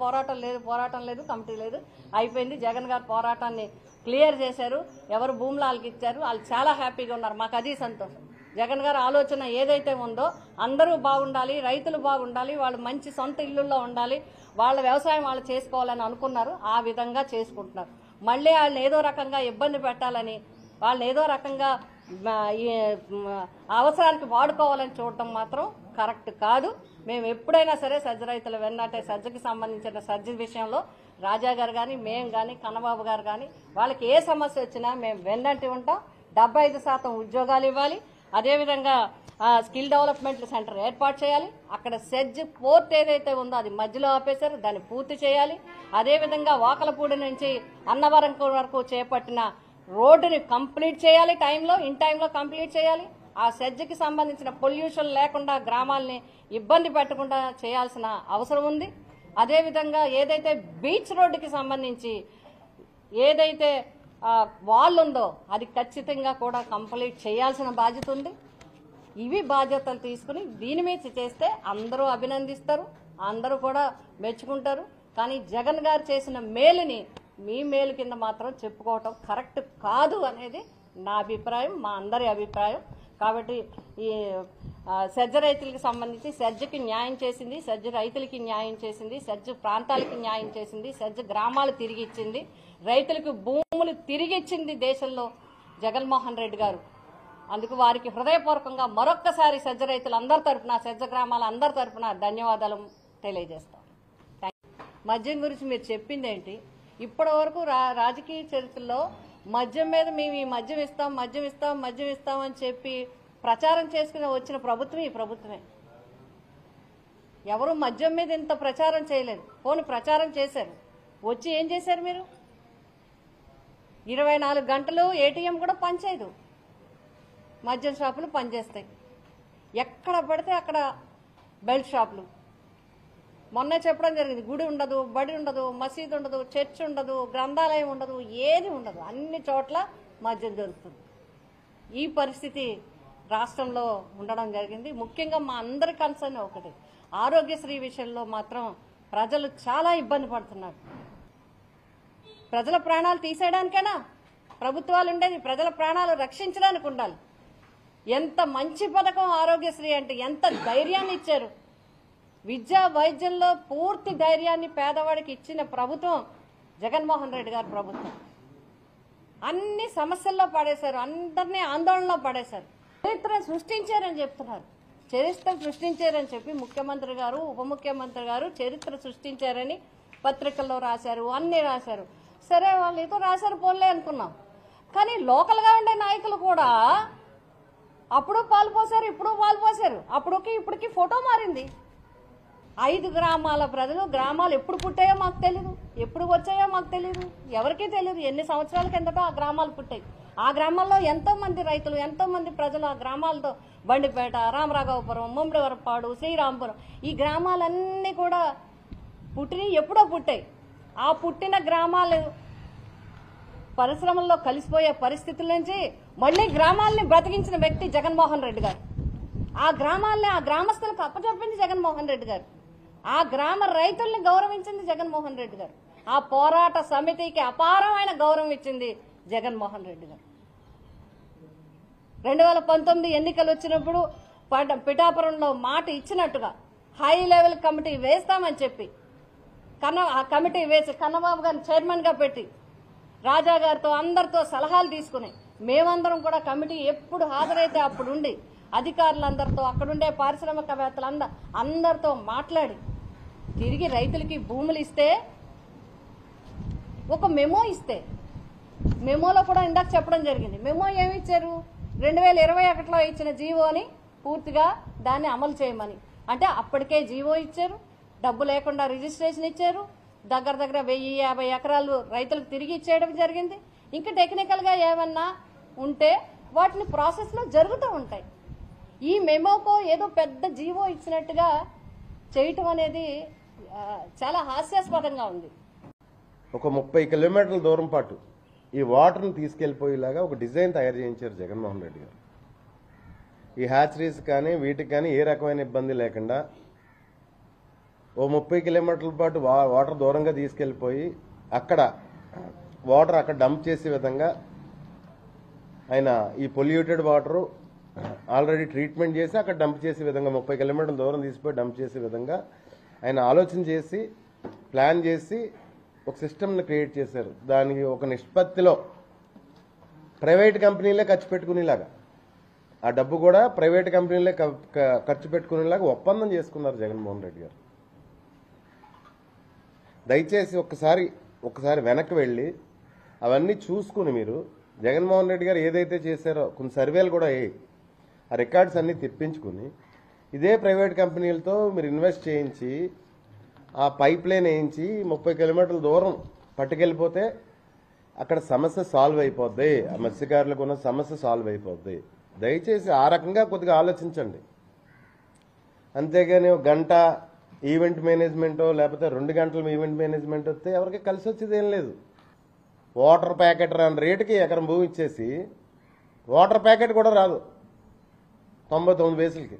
పోరాటం లేదు కమిటీ లేదు, అయిపోయింది. జగన్ గారు పోరాటాన్ని క్లియర్ చేశారు, ఎవరు భూములు వాళ్ళకి ఇచ్చారు, వాళ్ళు చాలా హ్యాపీగా ఉన్నారు. మాకు అది సంతోషం. జగన్ గారు ఆలోచన ఏదైతే ఉందో అందరూ బాగుండాలి, రైతులు బాగుండాలి, వాళ్ళు మంచి సొంత ఇళ్లలో ఉండాలి, వాళ్ళ వ్యవసాయం వాళ్ళు చేసుకోవాలని అనుకున్నారు. ఆ విధంగా చేసుకుంటున్నారు. మళ్ళీ వాళ్ళని ఏదో రకంగా ఇబ్బంది పెట్టాలని, వాళ్ళని ఏదో రకంగా అవసరానికి వాడుకోవాలని చూడటం మాత్రం కరెక్ట్ కాదు. మేము ఎప్పుడైనా సరే సజ్జ రైతులు వెన్నట్టే సజ్జకి సంబంధించిన సజ్జ విషయంలో రాజా గారు కానీ, మేము కానీ, కన్నబాబు గారు కానీ వాళ్ళకి ఏ సమస్య వచ్చినా మేము వెన్నంటి ఉంటాం. 75% ఉద్యోగాలు ఇవ్వాలి. అదేవిధంగా స్కిల్ డెవలప్మెంట్ సెంటర్ ఏర్పాటు చేయాలి. అక్కడ సెజ్ పోర్ట్ ఏదైతే ఉందో అది మధ్యలో ఆపేశారు, దాన్ని పూర్తి చేయాలి. అదేవిధంగా వాకలపూడి నుంచి అన్నవరం వరకు చేపట్టిన రోడ్డుని కంప్లీట్ చేయాలి, ఇన్ టైంలో కంప్లీట్ చేయాలి. ఆ సెజ్కి సంబంధించిన పొల్యూషన్ లేకుండా గ్రామాలని ఇబ్బంది పెట్టకుండా చేయాల్సిన అవసరం ఉంది. అదేవిధంగా ఏదైతే బీచ్ రోడ్డుకి సంబంధించి ఏదైతే వాల్ ఉందో అది ఖచ్చితంగా కూడా కంప్లీట్ చేయాల్సిన బాధ్యత ఉంది. ఇవి బాధ్యతలు తీసుకుని దీని మీద చేస్తే అందరూ అభినందిస్తారు, అందరూ కూడా మెచ్చుకుంటారు. కానీ జగన్ గారు చేసిన మేలుని మీ మేలు కింద మాత్రం చెప్పుకోవటం కరెక్ట్ కాదు అనేది నా అభిప్రాయం, మా అందరి అభిప్రాయం. కాబట్టి ఈ సజ్జ రైతులకి సంబంధించి సజ్జకి న్యాయం చేసింది, సజ్జ రైతులకి న్యాయం చేసింది, సజ్జ ప్రాంతాలకి న్యాయం చేసింది, సజ్జ గ్రామాలు తిరిగి ఇచ్చింది, రైతులకు భూములు తిరిగి ఇచ్చింది దేశంలో జగన్మోహన్ రెడ్డి గారు. అందుకు వారికి హృదయపూర్వకంగా మరొక్కసారి సజ్జ రైతులు అందరి తరఫున, సజ్జ గ్రామాల అందరి తరఫున ధన్యవాదాలు తెలియజేస్తాం. మద్యం గురించి మీరు చెప్పింది ఏంటి? ఇప్పటి వరకు రాజకీయ చరిత్రలో మద్యం మీద మేము ఈ మద్యం ఇస్తాం అని చెప్పి ప్రచారం చేసుకుని వచ్చిన ప్రభుత్వం ఈ ప్రభుత్వమే. ఎవరు మద్యం మీద ఇంత ప్రచారం చేయలేదు. పోనీ ప్రచారం చేశారు, వచ్చి ఏం చేశారు మీరు? 24 గంటలు ఏటీఎం కూడా పనిచేయదు, మద్యం షాపులు పనిచేస్తాయి. ఎక్కడ పడితే అక్కడ బెల్ట్ షాపులు. మొన్న చెప్పడం జరిగింది, గుడి ఉండదు, బడి ఉండదు, మసీదు ఉండదు, చర్చ్ ఉండదు, గ్రంథాలయం ఉండదు, ఏది ఉండదు, అన్ని చోట్ల మద్యం దొరుకుతుంది. ఈ పరిస్థితి రాష్ట్రంలో ఉండడం జరిగింది. ముఖ్యంగా మా అందరి కన్సర్న్ ఒకటి, ఆరోగ్యశ్రీ విషయంలో మాత్రం ప్రజలు చాలా ఇబ్బంది పడుతున్నారు. ప్రజల ప్రాణాలు తీసేయడానికైనా ప్రభుత్వాలు ఉండేది, ప్రజల ప్రాణాలు రక్షించడానికి ఉండాలి. ఎంత మంచి పథకం ఆరోగ్యశ్రీ అంటే, ఎంత ధైర్యాన్ని ఇచ్చారు. విద్యా వైద్యంలో పూర్తి ధైర్యాన్ని పేదవాడికి ఇచ్చిన ప్రభుత్వం జగన్మోహన్ రెడ్డి గారి ప్రభుత్వం. అన్ని సమస్యల్లో పడేశారు, అందరినీ ఆందోళనలో పడేశారు. చరిత్ర సృష్టించారని చెప్తున్నారు. చరిత్ర సృష్టించారని చెప్పి ముఖ్యమంత్రి గారు, ఉప ముఖ్యమంత్రి గారు చరిత్ర సృష్టించారని పత్రికల్లో రాశారు, అన్ని రాశారు. సరే, వాళ్ళు ఏదో రాశారు పోలే అనుకున్నాం. కానీ లోకల్గా ఉండే నాయకులు కూడా అప్పుడు పాలు పోసారు, ఇప్పుడు పాలు పోసారు. అప్పుడుకి ఇప్పటికి ఫోటో మారింది. 5 గ్రామాల ప్రజలు, గ్రామాలు ఎప్పుడు పుట్టాయో మాకు తెలీదు, ఎప్పుడు వచ్చాయో మాకు తెలీదు, ఎవరికీ తెలియదు. ఎన్ని సంవత్సరాల కిందటో ఆ గ్రామాలు పుట్టాయి. ఆ గ్రామాల్లో ఎంతో మంది రైతులు, ఎంతో మంది ప్రజలు ఆ గ్రామాలతో బండిపేట, రామరాఘవపురం, ముమ్మడివరపాడు, శ్రీరాంపురం, ఈ గ్రామాలన్నీ కూడా ఎప్పుడో పుట్టాయి. ఆ పుట్టిన గ్రామాలు పరిశ్రమల్లో కలిసిపోయే పరిస్థితుల నుంచి మళ్లీ గ్రామాలని బ్రతికించిన వ్యక్తి జగన్మోహన్ రెడ్డి గారు. ఆ గ్రామాలని, ఆ గ్రామస్తులకు అప్పచెప్పింది జగన్మోహన్ రెడ్డి గారు. ఆ గ్రామ రైతుల్ని గౌరవించింది జగన్మోహన్ రెడ్డి గారు. ఆ పోరాట సమితికి అపారమైన గౌరవం ఇచ్చింది జగన్మోహన్ రెడ్డి గారు. 2019 ఎన్నికలు వచ్చినప్పుడు పిఠాపురంలో మాట ఇచ్చినట్టుగా హై లెవెల్ కమిటీ వేస్తామని చెప్పి ఆ కమిటీ వేసి కన్నబాబు గారిని చైర్మన్గా పెట్టి రాజా గారితో అందరితో సలహాలు తీసుకుని మేమందరం కూడా కమిటీ ఎప్పుడు హాజరైతే అప్పుడు ఉండి అధికారులందరితో అక్కడుండే పారిశ్రామికవేత్తలందరూ అందరితో మాట్లాడి తిరిగి రైతులకి భూములు ఇస్తే ఒక మెమో ఇస్తే మెమోలో కూడా ఇందాక చెప్పడం జరిగింది. మెమో ఏమి ఇచ్చారు? 2021లో ఇచ్చిన జీవోని పూర్తిగా దాన్ని అమలు చేయమని. అంటే అప్పటికే జీవో ఇచ్చారు, డబ్బు లేకుండా రిజిస్ట్రేషన్ ఇచ్చారు, దగ్గర 1050 ఎకరాలు రైతులకు తిరిగి ఇచ్చేయడం జరిగింది. ఇంకా టెక్నికల్గా ఏమన్నా ఉంటే వాటిని ప్రాసెస్లో జరుగుతూ ఉంటాయి. ఈ మెమోకో ఏదో పెద్ద జీవో ఇచ్చినట్టుగా చేయటం అనేది చాలా హాస్యాస్పదంగా ఉంది. ఒక 30 కిలోమీటర్ల దూరం పాటు ఈ వాటర్ని తీసుకెళ్లిపోయేలాగా ఒక డిజైన్ తయారు చేయించారు జగన్మోహన్ రెడ్డి గారు. ఈ హ్యాచరీస్ కానీ వీటికి కానీ ఏ రకమైన ఇబ్బంది లేకుండా ఓ 30 కిలోమీటర్ల పాటు వాటర్ దూరంగా తీసుకెళ్లిపోయి అక్కడ వాటర్ అక్కడ డంప్ చేసే విధంగా ఆయన ఈ పొల్యూటెడ్ వాటరు ఆల్రెడీ ట్రీట్మెంట్ చేసి అక్కడ డంప్ చేసే విధంగా 30 కిలోమీటర్ల దూరం తీసిపోయి డంప్ చేసే విధంగా ఆయన ఆలోచన చేసి ప్లాన్ చేసి ఒక సిస్టమ్ని క్రియేట్ చేశారు. దానికి ఒక నిష్పత్తిలో ప్రైవేట్ కంపెనీలే ఖర్చు పెట్టుకునేలాగా, ఆ డబ్బు కూడా ప్రైవేట్ కంపెనీలే ఖర్చు పెట్టుకునేలాగా ఒప్పందం చేసుకున్నారు జగన్మోహన్ రెడ్డి గారు. దయచేసి ఒక్కసారి వెనక్కి వెళ్ళి అవన్నీ చూసుకుని మీరు జగన్మోహన్ రెడ్డి గారు ఏదైతే చేశారో కొన్ని సర్వేలు కూడా ఆ రికార్డ్స్ అన్నీ తెప్పించుకుని ఇదే ప్రైవేట్ కంపెనీలతో మీరు ఇన్వెస్ట్ చేయించి ఆ పైప్ లైన్ వేయించి 30 కిలోమీటర్ల దూరం పట్టుకెళ్ళిపోతే అక్కడ సమస్య సాల్వ్ అయిపోద్ది, ఆ మత్స్యకారులకు ఉన్న సమస్య సాల్వ్ అయిపోద్ది. దయచేసి ఆ రకంగా కొద్దిగా ఆలోచించండి. అంతేగాని ఒక గంట ఈవెంట్ మేనేజ్మెంటో లేకపోతే 2 గంటల ఈవెంట్ మేనేజ్మెంట్ వస్తే ఎవరికి కలిసి వచ్చేది ఏం లేదు. వాటర్ ప్యాకెట్ రాని రేటుకి ఎకరం భూమి ఇచ్చేసి వాటర్ ప్యాకెట్ కూడా రాదు 99 పైసలకి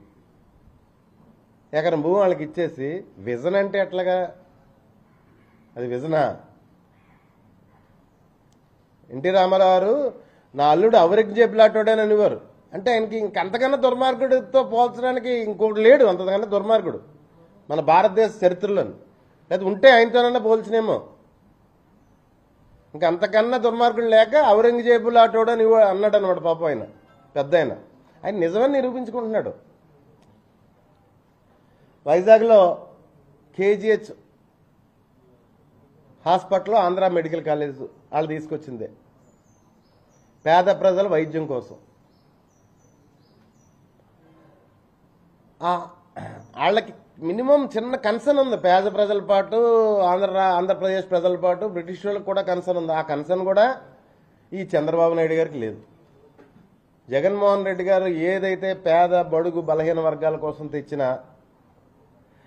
ఎకరం భూమి వాళ్ళకి ఇచ్చేసి విజన్ అంటే ఎట్లాగా? అది విజనా? ఎన్టీ రామారావు గారు నా అల్లుడు ఔరంగజేబులాటోడని అనేవారు. అంటే ఆయనకి ఇంకంతకన్నా దుర్మార్గుడితో పోల్చడానికి ఇంకోటి లేడు, అంతకన్నా దుర్మార్గుడు మన భారతదేశ చరిత్రలో. లేదా ఉంటే ఆయనతోనన్నా పోల్చినేమో. ఇంకంతకన్నా దుర్మార్గుడు లేక ఔరంగజేబులాటోడని అన్నాడు అనమాట పాపం ఆయన పెద్ద ఆయన నిజమని నిరూపించుకుంటున్నాడు. వైజాగ్లో KGH hospital Andhra medical college వాళ్ళు తీసుకొచ్చిందే పేద ప్రజల వైద్యం కోసం. వాళ్ళకి మినిమం చిన్న కన్సర్న్ ఉంది. పేద ప్రజల పాటు ఆంధ్రప్రదేశ్ ప్రజల పాటు బ్రిటిష్ వాళ్ళకి కూడా కన్సర్న్ ఉంది. ఆ కన్సర్న్ కూడా ఈ చంద్రబాబు నాయుడు గారికి లేదు. జగన్మోహన్ రెడ్డి గారు ఏదైతే పేద బడుగు బలహీన వర్గాల కోసం తెచ్చిన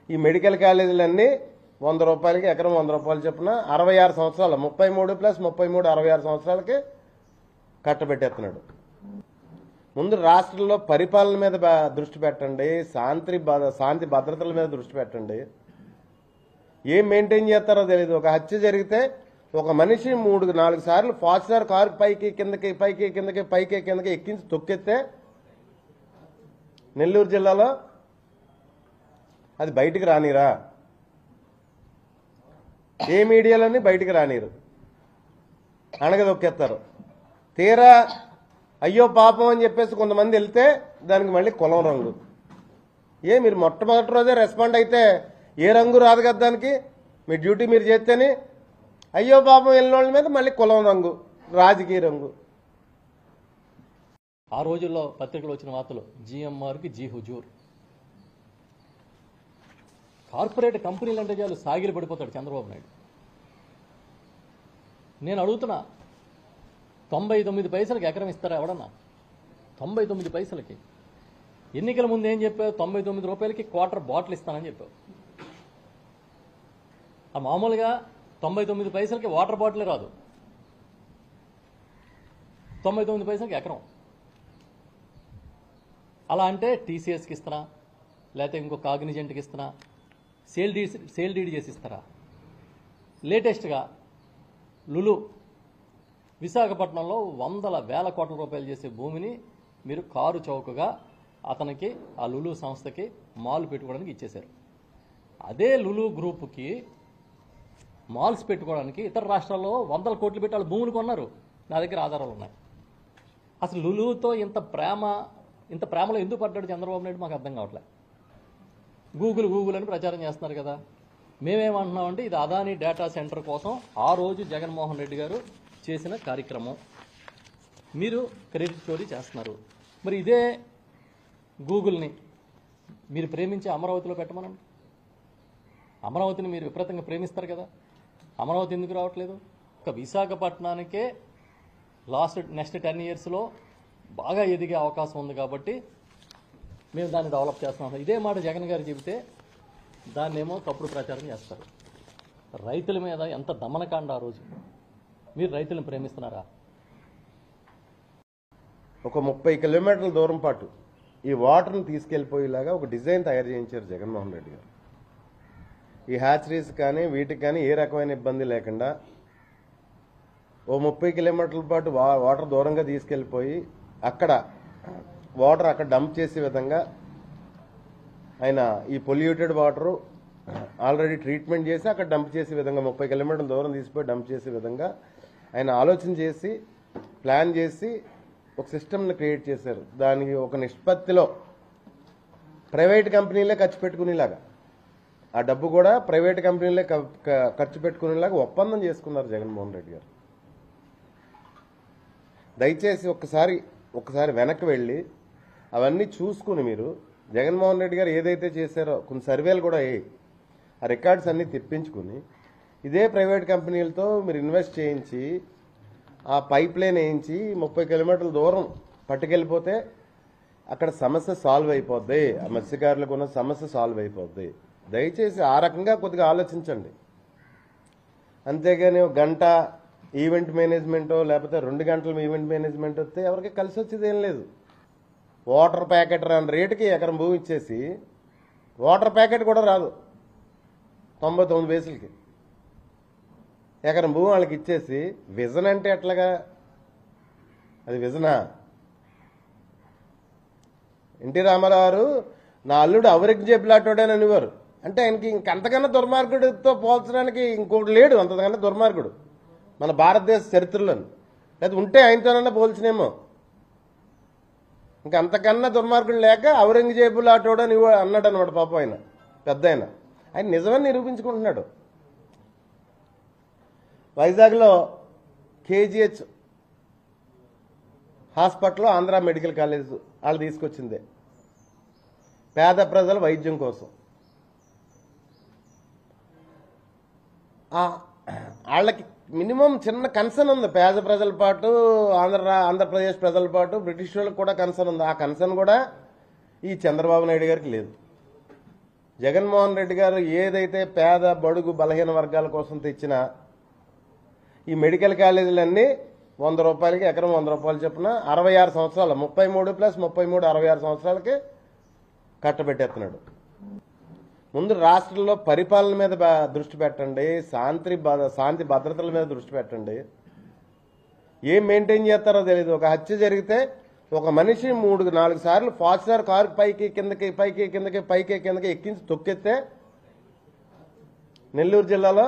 ఈ మెడికల్ కాలేజీలన్నీ 100 రూపాయలకి ఎకరం 100 రూపాయలు చొప్పున 66 సంవత్సరాలు 33 + 33 66 సంవత్సరాలకి కట్టబెట్టేస్తున్నాడు. ముందు రాష్ట్రంలో పరిపాలన మీద దృష్టి పెట్టండి, శాంతి భద్రతల మీద దృష్టి పెట్టండి. ఏం మెయింటైన్ చేస్తారో తెలియదు. ఒక హత్య జరిగితే ఒక మనిషి 3-4 సార్లు ఫార్చునర్ కారు పైకి కిందకి ఎక్కించి తొక్కెత్తే నెల్లూరు జిల్లాలో అది బయటికి రానిరా, ఏ మీడియాలోని బయటికి రానిరు, అణగదొక్కేస్తారు. తీరా అయ్యో పాపం అని చెప్పేసి కొంతమంది వెళ్తే దానికి మళ్ళీ కులం రంగు. మీరు మొట్టమొదటి రోజే రెస్పాండ్ అయితే ఏ రంగు రాదు కదా దానికి. మీ డ్యూటీ మీరు చేస్తేనే అయ్యో పాపం వెళ్ళిన వాళ్ళ మీద మళ్ళీ కులం రంగు, రాజకీయ రంగు. ఆ రోజుల్లో పత్రికలు వచ్చిన వార్తలు జిఎంఆర్కి జీ హుజూర్. కార్పొరేట్ కంపెనీలు అంటే చాలు సాగిలి పడిపోతాడు చంద్రబాబు నాయుడు. నేను అడుగుతున్నా, 99 పైసలకి ఎకరం ఇస్తారా ఎవడన్నా? 99 పైసలకి. ఎన్నికల ముందు ఏం చెప్పావు? 99 రూపాయలకి క్వార్టర్ బాటిల్ ఇస్తానని చెప్పావు. ఆ మామూలుగా 99 పైసలకి వాటర్ బాటిల్ రాదు, 99 పైసలకి ఎకరం. అలా అంటే టీసీఎస్కి ఇస్తారా, లేకపోతే ఇంకో కాగ్నిజెంట్కి ఇస్తారా, సేల్ డీడ్ చేసి ఇస్తారా? లేటెస్ట్గా లులు విశాఖపట్నంలో 100,000 కోట్ల రూపాయలు చేసే భూమిని మీరు కారు చౌకగా అతనికి ఆ లులు సంస్థకి మాల్ పెట్టుకోవడానికి ఇచ్చేశారు. అదే లులు గ్రూప్కి మాల్స్ పెట్టుకోవడానికి ఇతర రాష్ట్రాల్లో 100 కోట్లు పెట్టి వాళ్ళు భూములు కొన్నారు. నా దగ్గర ఆధారాలు ఉన్నాయి. అసలు లులుతో ఇంత ప్రేమలో ఎందుకు పడ్డాడు చంద్రబాబు నాయుడు మాకు అర్థం కావట్లేదు. గూగుల్ అని ప్రచారం చేస్తున్నారు కదా. మేమేమంటున్నామంటే ఇది అదానీ డేటా సెంటర్ కోసం ఆ రోజు జగన్మోహన్ రెడ్డి గారు చేసిన కార్యక్రమం. మీరు క్రెడిట్ చోరీ చేస్తున్నారు. మరి ఇదే గూగుల్ని మీరు ప్రేమించి అమరావతిలో పెట్టమనండి. అమరావతిని మీరు విపరీతంగా ప్రేమిస్తారు కదా. అమరావతి ఎందుకు రావట్లేదు? ఒక విశాఖపట్నానికే నెక్స్ట్ 10 yearsలో బాగా ఎదిగే అవకాశం ఉంది కాబట్టి మేము దాన్ని డెవలప్ చేస్తున్నాం. ఇదే మాట జగన్ గారు చెబితే దాన్నేమో తప్పుడు ప్రచారం చేస్తారు. రైతుల మీద ఎంత దమనకాండ ఆ రోజు. మీరు రైతులను ప్రేమిస్తున్నారా? ఒక 30 కిలోమీటర్ల దూరం పాటు ఈ వాటర్ని తీసుకెళ్లిపోయేలాగా ఒక డిజైన్ తయారు చేయించారు జగన్మోహన్ రెడ్డి గారు. ఈ హ్యాచరీస్ కానీ వీటికి కానీ ఏ రకమైన ఇబ్బంది లేకుండా ఓ 30 కిలోమీటర్ల పాటు వాటర్ దూరంగా తీసుకెళ్లిపోయి అక్కడ వాటర్ అక్కడ డంప్ చేసే విధంగా ఆయన ఈ పొల్యూటెడ్ వాటరు ఆల్రెడీ ట్రీట్మెంట్ చేసి అక్కడ డంప్ చేసే విధంగా 30 కిలోమీటర్ల దూరం తీసిపోయి డంప్ చేసే విధంగా ఆయన ఆలోచన చేసి ప్లాన్ చేసి ఒక సిస్టమ్ని క్రియేట్ చేశారు. దానికి ఒక నిష్పత్తిలో ప్రైవేట్ కంపెనీలే ఖర్చు పెట్టుకునేలాగా, ఆ డబ్బు కూడా ప్రైవేట్ కంపెనీలే ఖర్చు పెట్టుకునేలాగా ఒప్పందం చేసుకున్నారు జగన్మోహన్ రెడ్డి గారు. దయచేసి ఒక్కసారి వెనక్కి వెళ్ళి అవన్నీ చూసుకుని మీరు జగన్మోహన్ రెడ్డి గారు ఏదైతే చేశారో కొన్ని సర్వేలు కూడా ఆ రికార్డ్స్ అన్నీ తెప్పించుకుని ఇదే ప్రైవేట్ కంపెనీలతో మీరు ఇన్వెస్ట్ చేయించి ఆ పైప్ లైన్ వేయించి 30 కిలోమీటర్ల దూరం పట్టుకెళ్ళిపోతే అక్కడ సమస్య సాల్వ్ అయిపోద్ది. ఆ మత్స్యకారులకు ఉన్న సమస్య సాల్వ్ అయిపోద్ది. దయచేసి ఆ రకంగా కొద్దిగా ఆలోచించండి. అంతేగాని 1 గంట ఈవెంట్ మేనేజ్మెంటో లేకపోతే 2 గంటల ఈవెంట్ మేనేజ్మెంట్ వస్తే ఎవరికి కలిసి వచ్చేది ఏం లేదు. వాటర్ ప్యాకెట్ రాని రేటుకి ఎకరం భూమి ఇచ్చేసి వాటర్ ప్యాకెట్ కూడా రాదు 99 పైసలకి ఎకరం భూమి వాళ్ళకి ఇచ్చేసి విజన్ అంటే ఎట్లాగా? అది విజనా? ఎన్టీ రామారావు గారు నా అల్లుడు ఔరంగజేబులాటోడని అనేవారు. అంటే ఆయనకి ఇంకంతకన్నా దుర్మార్గుడితో పోల్చడానికి ఇంకోటి లేడు అంతకన్నా దుర్మార్గుడు మన భారతదేశ చరిత్రలో. లేదా ఉంటే ఆయనతోనన్నా పోల్చినేమో. ఇంకంతకన్నా దుర్మార్గుడు లేక ఔరంగజేబులాటోడని అన్నాడు అనమాట పాపం ఆయన పెద్ద ఆయన నిజమని నిరూపించుకుంటున్నాడు. వైజాగ్లో KGH hospital Andhra medical college వాళ్ళు తీసుకొచ్చిందే పేద ప్రజల వైద్యం కోసం. వాళ్ళకి మినిమం చిన్న కన్సర్న్ ఉంది. పేద ప్రజల పాటు ఆంధ్రప్రదేశ్ ప్రజల పాటు బ్రిటిష్ వాళ్ళకి కూడా కన్సర్న్ ఉంది. ఆ కన్సర్న్ కూడా ఈ చంద్రబాబు నాయుడు గారికి లేదు. జగన్మోహన్ రెడ్డి గారు ఏదైతే పేద బడుగు బలహీన వర్గాల కోసం తెచ్చిన ఈ మెడికల్ కాలేజీలన్నీ 100 రూపాయలకి ఎకరం 100 రూపాయలు చొప్పున 66 సంవత్సరాలు 33 + 33 66 సంవత్సరాలకి కట్టబెట్టేస్తున్నాడు. ముందు రాష్ట్రంలో పరిపాలన మీద దృష్టి పెట్టండి. శాంతి భద్రతల మీద దృష్టి పెట్టండి. ఏం మెయింటైన్ చేస్తారో తెలియదు. ఒక హత్య జరిగితే ఒక మనిషి 3-4 సార్లు ఫార్చునర్ కారు పైకి కిందకి ఎక్కించి తొక్కెత్తే నెల్లూరు జిల్లాలో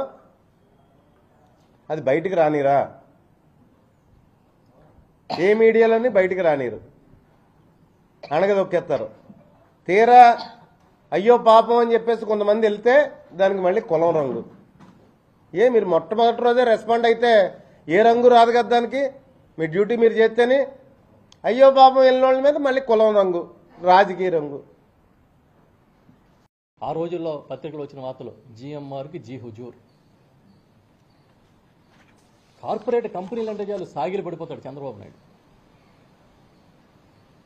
అది బయటికి రానిరా. ఏ మీడియాలోని బయటికి రానిరు, అణగదొక్కేస్తారు. తీరా అయ్యో పాపం అని చెప్పేసి కొంతమంది వెళ్తే దానికి మళ్ళీ కులం రంగు. మీరు మొట్టమొదటి రోజే రెస్పాండ్ అయితే ఏ రంగు రాదు కదా దానికి. మీ డ్యూటీ మీరు చేస్తేనే అయ్యో పాపం వెళ్ళిన వాళ్ళ మీద మళ్ళీ కులం రంగు, రాజకీయ రంగు. ఆ రోజుల్లో పత్రికలు వచ్చిన వార్తలు జిఎంఆర్కి జీ హుజూర్. కార్పొరేట్ కంపెనీలు అంటే చాలు సాగిలి పడిపోతాడు చంద్రబాబు నాయుడు.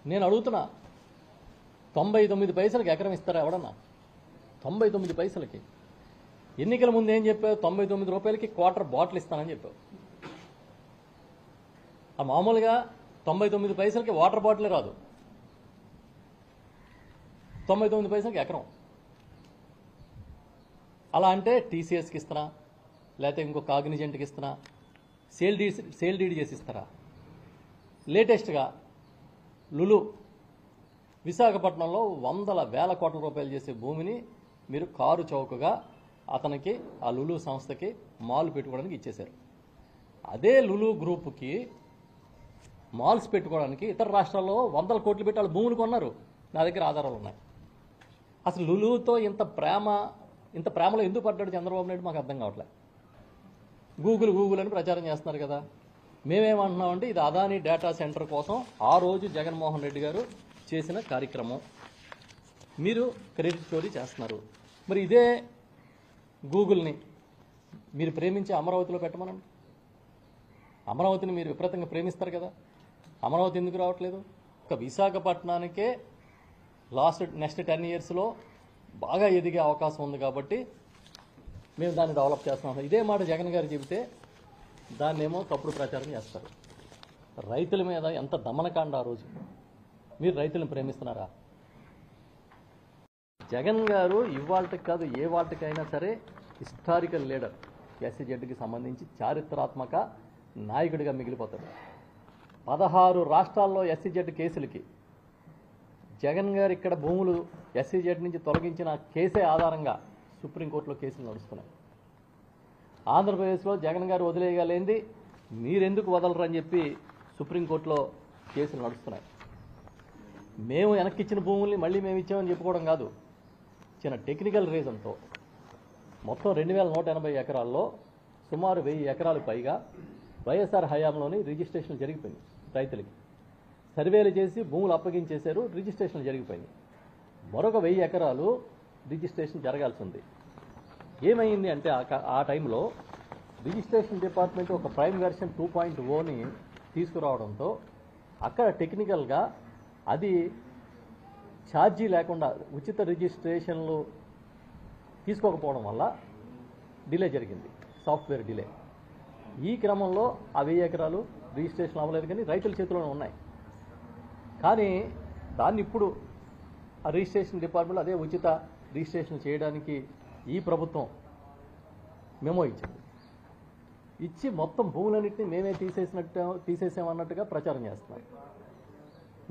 నేను అడుగుతున్నా, 99 పైసలకి ఎకరం ఇస్తారా ఎవడన్నా? 99 పైసలకి. ఎన్నికల ముందు ఏం చెప్పావు? 99 రూపాయలకి క్వార్టర్ బాటిల్ ఇస్తానని చెప్పావు. ఆ మామూలుగా 99 పైసలకి వాటర్ బాటిలే రాదు. 99 పైసలకి ఎకరం. అలా అంటే టీసీఎస్కి ఇస్తారా, లేకపోతే ఇంకో కాగ్నిజెంట్కి ఇస్తారా, సేల్ డీడ్ చేసి ఇస్తారా? లేటెస్ట్గా లులు విశాఖపట్నంలో 100,000 కోట్ల రూపాయలు చేసే భూమిని మీరు కారు చౌకగా అతనికి ఆ లులు సంస్థకి మాల్ పెట్టుకోవడానికి ఇచ్చేశారు. అదే లులు గ్రూప్కి మాల్స్ పెట్టుకోవడానికి ఇతర రాష్ట్రాల్లో 100 కోట్లు పెట్టి వాళ్ళు భూములు కొన్నారు. నా దగ్గర ఆధారాలు ఉన్నాయి. అసలు లులుతో ఇంత ప్రేమలో ఎందుకు పడ్డాడు చంద్రబాబు నాయుడు మాకు అర్థం కావట్లేదు. గూగుల్ అని ప్రచారం చేస్తున్నారు కదా. మేమేమంటున్నామంటే ఇది అదానీ డేటా సెంటర్ కోసం ఆ రోజు జగన్మోహన్ రెడ్డి గారు చేసిన కార్యక్రమం. మీరు క్రెడిట్ స్టోరీ చేస్తున్నారు. మరి ఇదే గూగుల్ని మీరు ప్రేమించి అమరావతిలో పెట్టమనండి. అమరావతిని మీరు విపరీతంగా ప్రేమిస్తారు కదా. అమరావతి ఎందుకు రావట్లేదు? ఒక విశాఖపట్నానికే నెక్స్ట్ 10 yearsలో బాగా ఎదిగే అవకాశం ఉంది కాబట్టి మేము దాన్ని డెవలప్ చేస్తున్నాం. ఇదే మాట జగన్ గారు చెబితే దాన్నేమో తప్పుడు ప్రచారం చేస్తారు. రైతుల మీద ఎంత దమనకాండ ఆ రోజు. మీరు రైతులను ప్రేమిస్తున్నారా? జగన్ గారు ఇవాళకి కాదు ఏ వాళ్ళకైనా సరే హిస్టారికల్ లీడర్, ఎస్సీజెడ్కి సంబంధించి చారిత్రాత్మక నాయకుడిగా మిగిలిపోతాడు. 16 రాష్ట్రాల్లో ఎస్సీజెడ్ కేసులకి జగన్ గారు ఇక్కడ భూములు ఎస్సీజెడ్ నుంచి తొలగించిన కేసే ఆధారంగా సుప్రీంకోర్టులో కేసులు నడుస్తున్నాయి. ఆంధ్రప్రదేశ్లో జగన్ గారు వదిలేయగలేంది మీరెందుకు వదలరని చెప్పి సుప్రీంకోర్టులో కేసులు నడుస్తున్నాయి. మేము వెనక్కిచ్చిన భూముల్ని మళ్ళీ మేము ఇచ్చామని చెప్పుకోవడం కాదు, చిన్న టెక్నికల్ రీజన్తో మొత్తం 2180 ఎకరాల్లో సుమారు 1000 ఎకరాలు పైగా వైఎస్ఆర్ హయాంలోని రిజిస్ట్రేషన్లు జరిగిపోయింది. రైతులకి సర్వేలు చేసి భూములు అప్పగించేశారు, రిజిస్ట్రేషన్లు జరిగిపోయింది. మరొక 1000 ఎకరాలు రిజిస్ట్రేషన్ జరగాల్సి ఉంది. ఏమైంది అంటే ఆ టైంలో రిజిస్ట్రేషన్ డిపార్ట్మెంట్ ఒక ప్రైమ్ వెర్షన్ 2.0ని తీసుకురావడంతో అక్కడ టెక్నికల్గా అది ఛార్జీ లేకుండా ఉచిత రిజిస్ట్రేషన్లు తీసుకోకపోవడం వల్ల డిలే జరిగింది, సాఫ్ట్వేర్ డిలే. ఈ క్రమంలో ఆ 1000 ఎకరాలు రిజిస్ట్రేషన్ అవ్వలేదు, కానీ రైతుల చేతిలోనే ఉన్నాయి. కానీ దాన్ని ఇప్పుడు ఆ రిజిస్ట్రేషన్ డిపార్ట్మెంట్లో అదే ఉచిత రిజిస్ట్రేషన్ చేయడానికి ఈ ప్రభుత్వం మెమో ఇచ్చింది. ఇచ్చి మొత్తం భూములన్నింటినీ మేమే తీసేసామన్నట్టుగా ప్రచారం చేస్తున్నారు.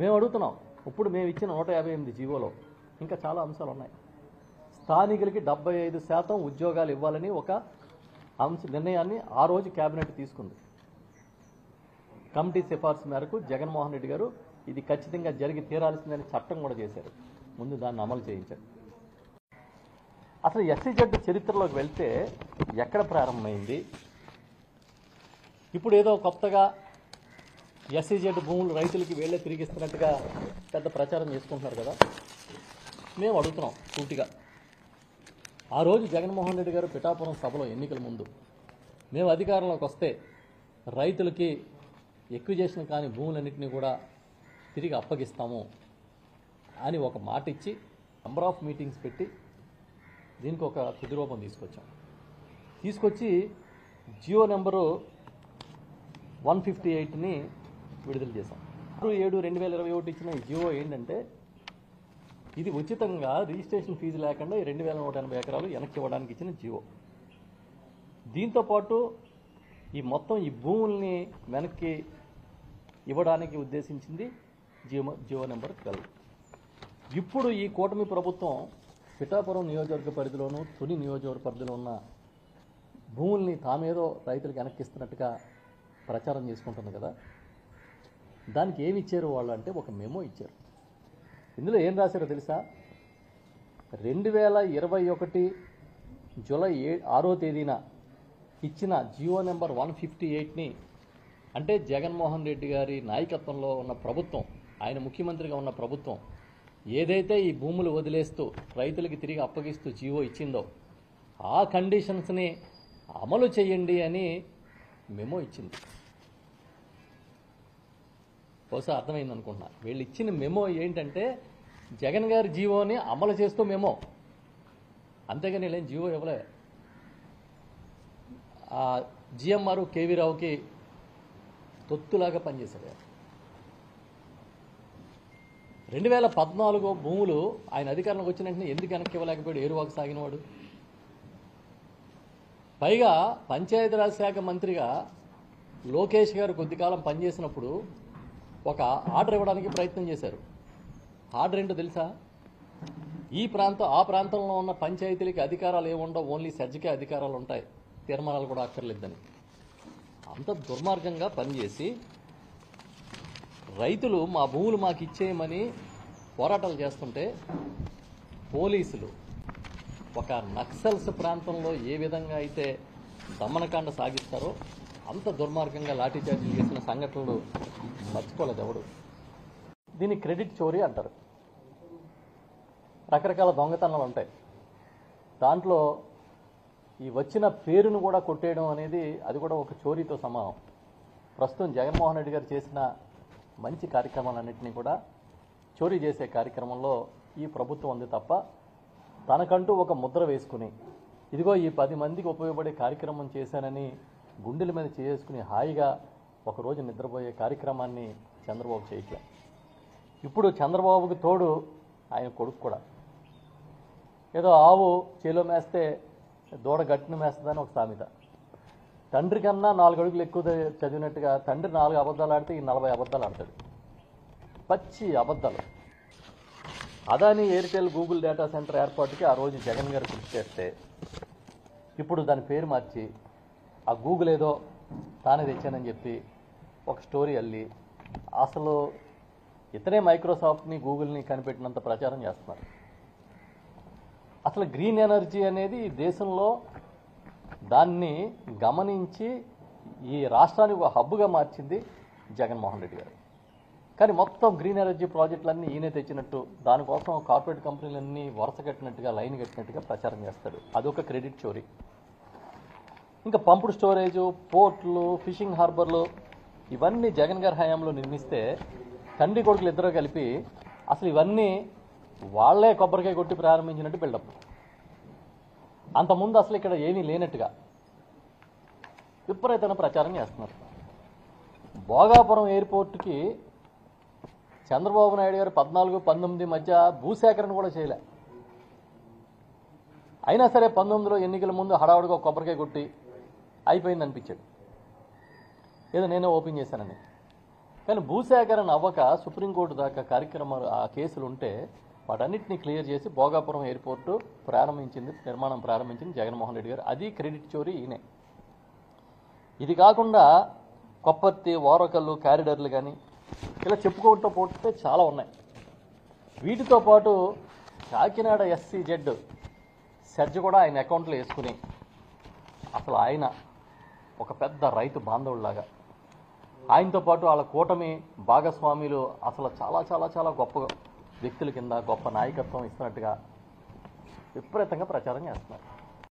మేము అడుగుతున్నాం, ఇప్పుడు మేము ఇచ్చిన 158 జీవోలో ఇంకా చాలా అంశాలు ఉన్నాయి. స్థానికులకి 75% ఉద్యోగాలు ఇవ్వాలని ఒక నిర్ణయాన్ని ఆ రోజు కేబినెట్ తీసుకుంది. కమిటీ సిఫార్సు మేరకు జగన్మోహన్ రెడ్డి గారు ఇది ఖచ్చితంగా జరిగి తీరాల్సిందని చట్టం కూడా చేశారు. ముందు దాన్ని అమలు చేయించారు. అసలు ఎస్సీజెడ్ చరిత్రలోకి వెళ్తే ఎక్కడ ప్రారంభమైంది? ఇప్పుడు ఏదో కొత్తగా ఎస్సీజెడ్ భూములు రైతులకి వేళ్ళే తిరిగిస్తున్నట్టుగా పెద్ద ప్రచారం చేసుకుంటున్నారు కదా. మేము అడుగుతున్నాం సూటిగా, ఆ రోజు జగన్మోహన్ రెడ్డి గారు పిఠాపురం సభలో ఎన్నికల ముందు మేము అధికారంలోకి వస్తే రైతులకి ఎక్విజేషన్ కాని భూములన్నింటినీ కూడా తిరిగి అప్పగిస్తాము అని ఒక మాట ఇచ్చి నెంబర్ ఆఫ్ మీటింగ్స్ పెట్టి దీనికి ఒక తుది రూపం తీసుకొచ్చి జియో నెంబరు 158ని విడుదల చేశాం. 6/7/2021 ఇచ్చిన ఈ జియో ఏంటంటే ఇది ఉచితంగా రిజిస్ట్రేషన్ ఫీజు లేకుండా 2180 ఎకరాలు వెనక్కి ఇవ్వడానికి ఇచ్చిన జియో. దీంతోపాటు ఈ మొత్తం ఈ భూముల్ని వెనక్కి ఇవ్వడానికి ఉద్దేశించింది జియో నెంబర్ 12. ఇప్పుడు ఈ కూటమి ప్రభుత్వం పిఠాపురం నియోజకవర్గ పరిధిలోనూ తుని నియోజకవర్గ పరిధిలో ఉన్న భూముల్ని తామేదో రైతులకు వెనక్కిస్తున్నట్టుగా ప్రచారం చేసుకుంటుంది కదా. దానికి ఏమి ఇచ్చారు వాళ్ళు అంటే ఒక మెమో ఇచ్చారు. ఇందులో ఏం రాశారో తెలుసా? 2021 జూలై 6వ తేదీన ఇచ్చిన జియో నెంబర్ 158ని, అంటే జగన్మోహన్ రెడ్డి గారి నాయకత్వంలో ఉన్న ప్రభుత్వం, ఆయన ముఖ్యమంత్రిగా ఉన్న ప్రభుత్వం ఏదైతే ఈ భూములు వదిలేస్తూ రైతులకి తిరిగి అప్పగిస్తూ జియో ఇచ్చిందో ఆ కండిషన్స్ని అమలు చేయండి అని మెమో ఇచ్చింది. బహుశా అర్థమైంది అనుకుంటున్నా. వీళ్ళు ఇచ్చిన మెమో ఏంటంటే జగన్ గారి జియోని అమలు చేస్తూ మెమో, అంతేగాని వీళ్ళేం జియో ఇవ్వలే. ఆ జిఎంఆర్ కేవీ రావుకి తొత్తులాగా పనిచేశాడు. 2014 భూములు ఆయన అధికారంలోకి వచ్చిన వెంటనే ఎందుకు వెనక్కి ఇవ్వలేకపోయాడు? ఏరువాకు సాగినవాడు. పైగా పంచాయతీరాజ్ శాఖ మంత్రిగా లోకేష్ గారు కొద్ది కాలం పనిచేసినప్పుడు ఒక ఆర్డర్ ఇవ్వడానికి ప్రయత్నం చేశారు. ఆర్డర్ ఏంటో తెలుసా? ఆ ప్రాంతంలో ఉన్న పంచాయతీలకి అధికారాలు ఏముండవు, ఓన్లీ సెర్జ్కే అధికారాలు ఉంటాయి. తీర్మానాలు కూడా అక్కర్లేదని. అంత దుర్మార్గంగా పనిచేసి రైతులు మా భూములు మాకు ఇచ్చేయమని పోరాటాలు చేస్తుంటే పోలీసులు ఒక నక్సల్స్ ప్రాంతంలో ఏ విధంగా అయితే దమనకాండ సాగిస్తారో అంత దుర్మార్గంగా లాఠీచార్జీలు చేసిన సంఘటనలు మర్చిపోలేదు ఎవడు. దీన్ని క్రెడిట్ చోరీ అంటారు. రకరకాల దొంగతనాలు ఉంటాయి. దాంట్లో ఈ వచ్చిన పేరును కూడా కొట్టేయడం అనేది అది కూడా ఒక చోరీతో సమానం. ప్రస్తుతం జగన్మోహన్ రెడ్డి గారు చేసిన మంచి కార్యక్రమాలన్నింటినీ కూడా చోరీ చేసే కార్యక్రమంలో ఈ ప్రభుత్వం ఉంది తప్ప తనకంటూ ఒక ముద్ర వేసుకుని ఇదిగో ఈ 10 మందికి ఉపయోగపడే కార్యక్రమం చేశానని గుండెల మీద చేసుకుని హాయిగా ఒకరోజు నిద్రపోయే కార్యక్రమాన్ని చంద్రబాబు చేయట్లే. ఇప్పుడు చంద్రబాబుకి తోడు ఆయన కొడుకు కూడా ఏదో ఆవు చేలో మేస్తే దూడ గట్టును మేస్తుందని ఒక సామెత. తండ్రి కన్నా 4 అడుగులు ఎక్కువ చదివినట్టుగా తండ్రి 4 అబద్ధాలు ఆడితే ఈ 40 అబద్ధాలు ఆడతాడు. పచ్చి అబద్ధాలు. Adani Airtel Google data center ఏర్పాటుకి ఆ రోజు జగన్ గారు కృషి చేస్తే ఇప్పుడు దాని పేరు మార్చి ఆ గూగుల్ ఏదో తానే తెచ్చానని చెప్పి ఒక స్టోరీ అల్లి అసలు ఇతనే మైక్రోసాఫ్ట్ని గూగుల్ని కనిపెట్టినంత ప్రచారం చేస్తున్నారు. అసలు గ్రీన్ ఎనర్జీ అనేది దేశంలో దాన్ని గమనించి ఈ రాష్ట్రానికి ఒక హబ్గా మార్చింది జగన్మోహన్ రెడ్డి గారు. కానీ మొత్తం గ్రీన్ ఎనర్జీ ప్రాజెక్టులన్నీ ఈయనే తెచ్చినట్టు దానికోసం కార్పొరేట్ కంపెనీలన్నీ వరుస కట్టినట్టుగా లైన్ కట్టినట్టుగా ప్రచారం చేస్తాడు. అదొక క్రెడిట్ చోరీ. ఇంకా పంపుడు స్టోరేజు, పోర్ట్లు, ఫిషింగ్ హార్బర్లు ఇవన్నీ జగన్ గారి హయాంలో నిర్మిస్తే తండ్రి కొడుకులు ఇద్దరు కలిపి అసలు ఇవన్నీ వాళ్లే కొబ్బరికాయ కొట్టి ప్రారంభించినట్టు బిల్డప్. అంతకుముందు అసలు ఇక్కడ ఏమీ లేనట్టుగా విపరీతమైన ప్రచారం చేస్తున్నారు. భోగాపురం ఎయిర్పోర్ట్కి చంద్రబాబు నాయుడు గారు 14-19 మధ్య భూసేకరణ కూడా చేయలే. అయినా సరే 19లో ఎన్నికల ముందు హడావుడిగా కొబ్బరికాయ కొట్టి అయిపోయింది అనిపించాడు, ఏదో నేనే ఓపెన్ చేశానని. కానీ భూసేకరణ అవ్వక సుప్రీంకోర్టు దాకా కార్యక్రమాలు ఆ కేసులు ఉంటే వాటన్నిటిని క్లియర్ చేసి భోగాపురం ఎయిర్పోర్టు నిర్మాణం ప్రారంభించింది జగన్మోహన్ రెడ్డి గారు. అది క్రెడిట్ చోరీ ఈయనే. ఇది కాకుండా కొప్పర్తి, వారకల్లు కారిడార్లు కానీ ఇలా చెప్పుకుంటూ పోతే చాలా ఉన్నాయి. వీటితో పాటు కాకినాడ SCZ సెర్జ్ కూడా ఆయన అకౌంట్లో వేసుకుని అసలు ఆయన ఒక పెద్ద రైతు బాంధవుడిలాగా ఆయనతో పాటు వాళ్ళ కూటమి భాగస్వాములు అసలు చాలా చాలా చాలా గొప్ప వ్యక్తుల కింద గొప్ప నాయకత్వం ఇస్తున్నట్టుగా విపరీతంగా ప్రచారం చేస్తున్నారు.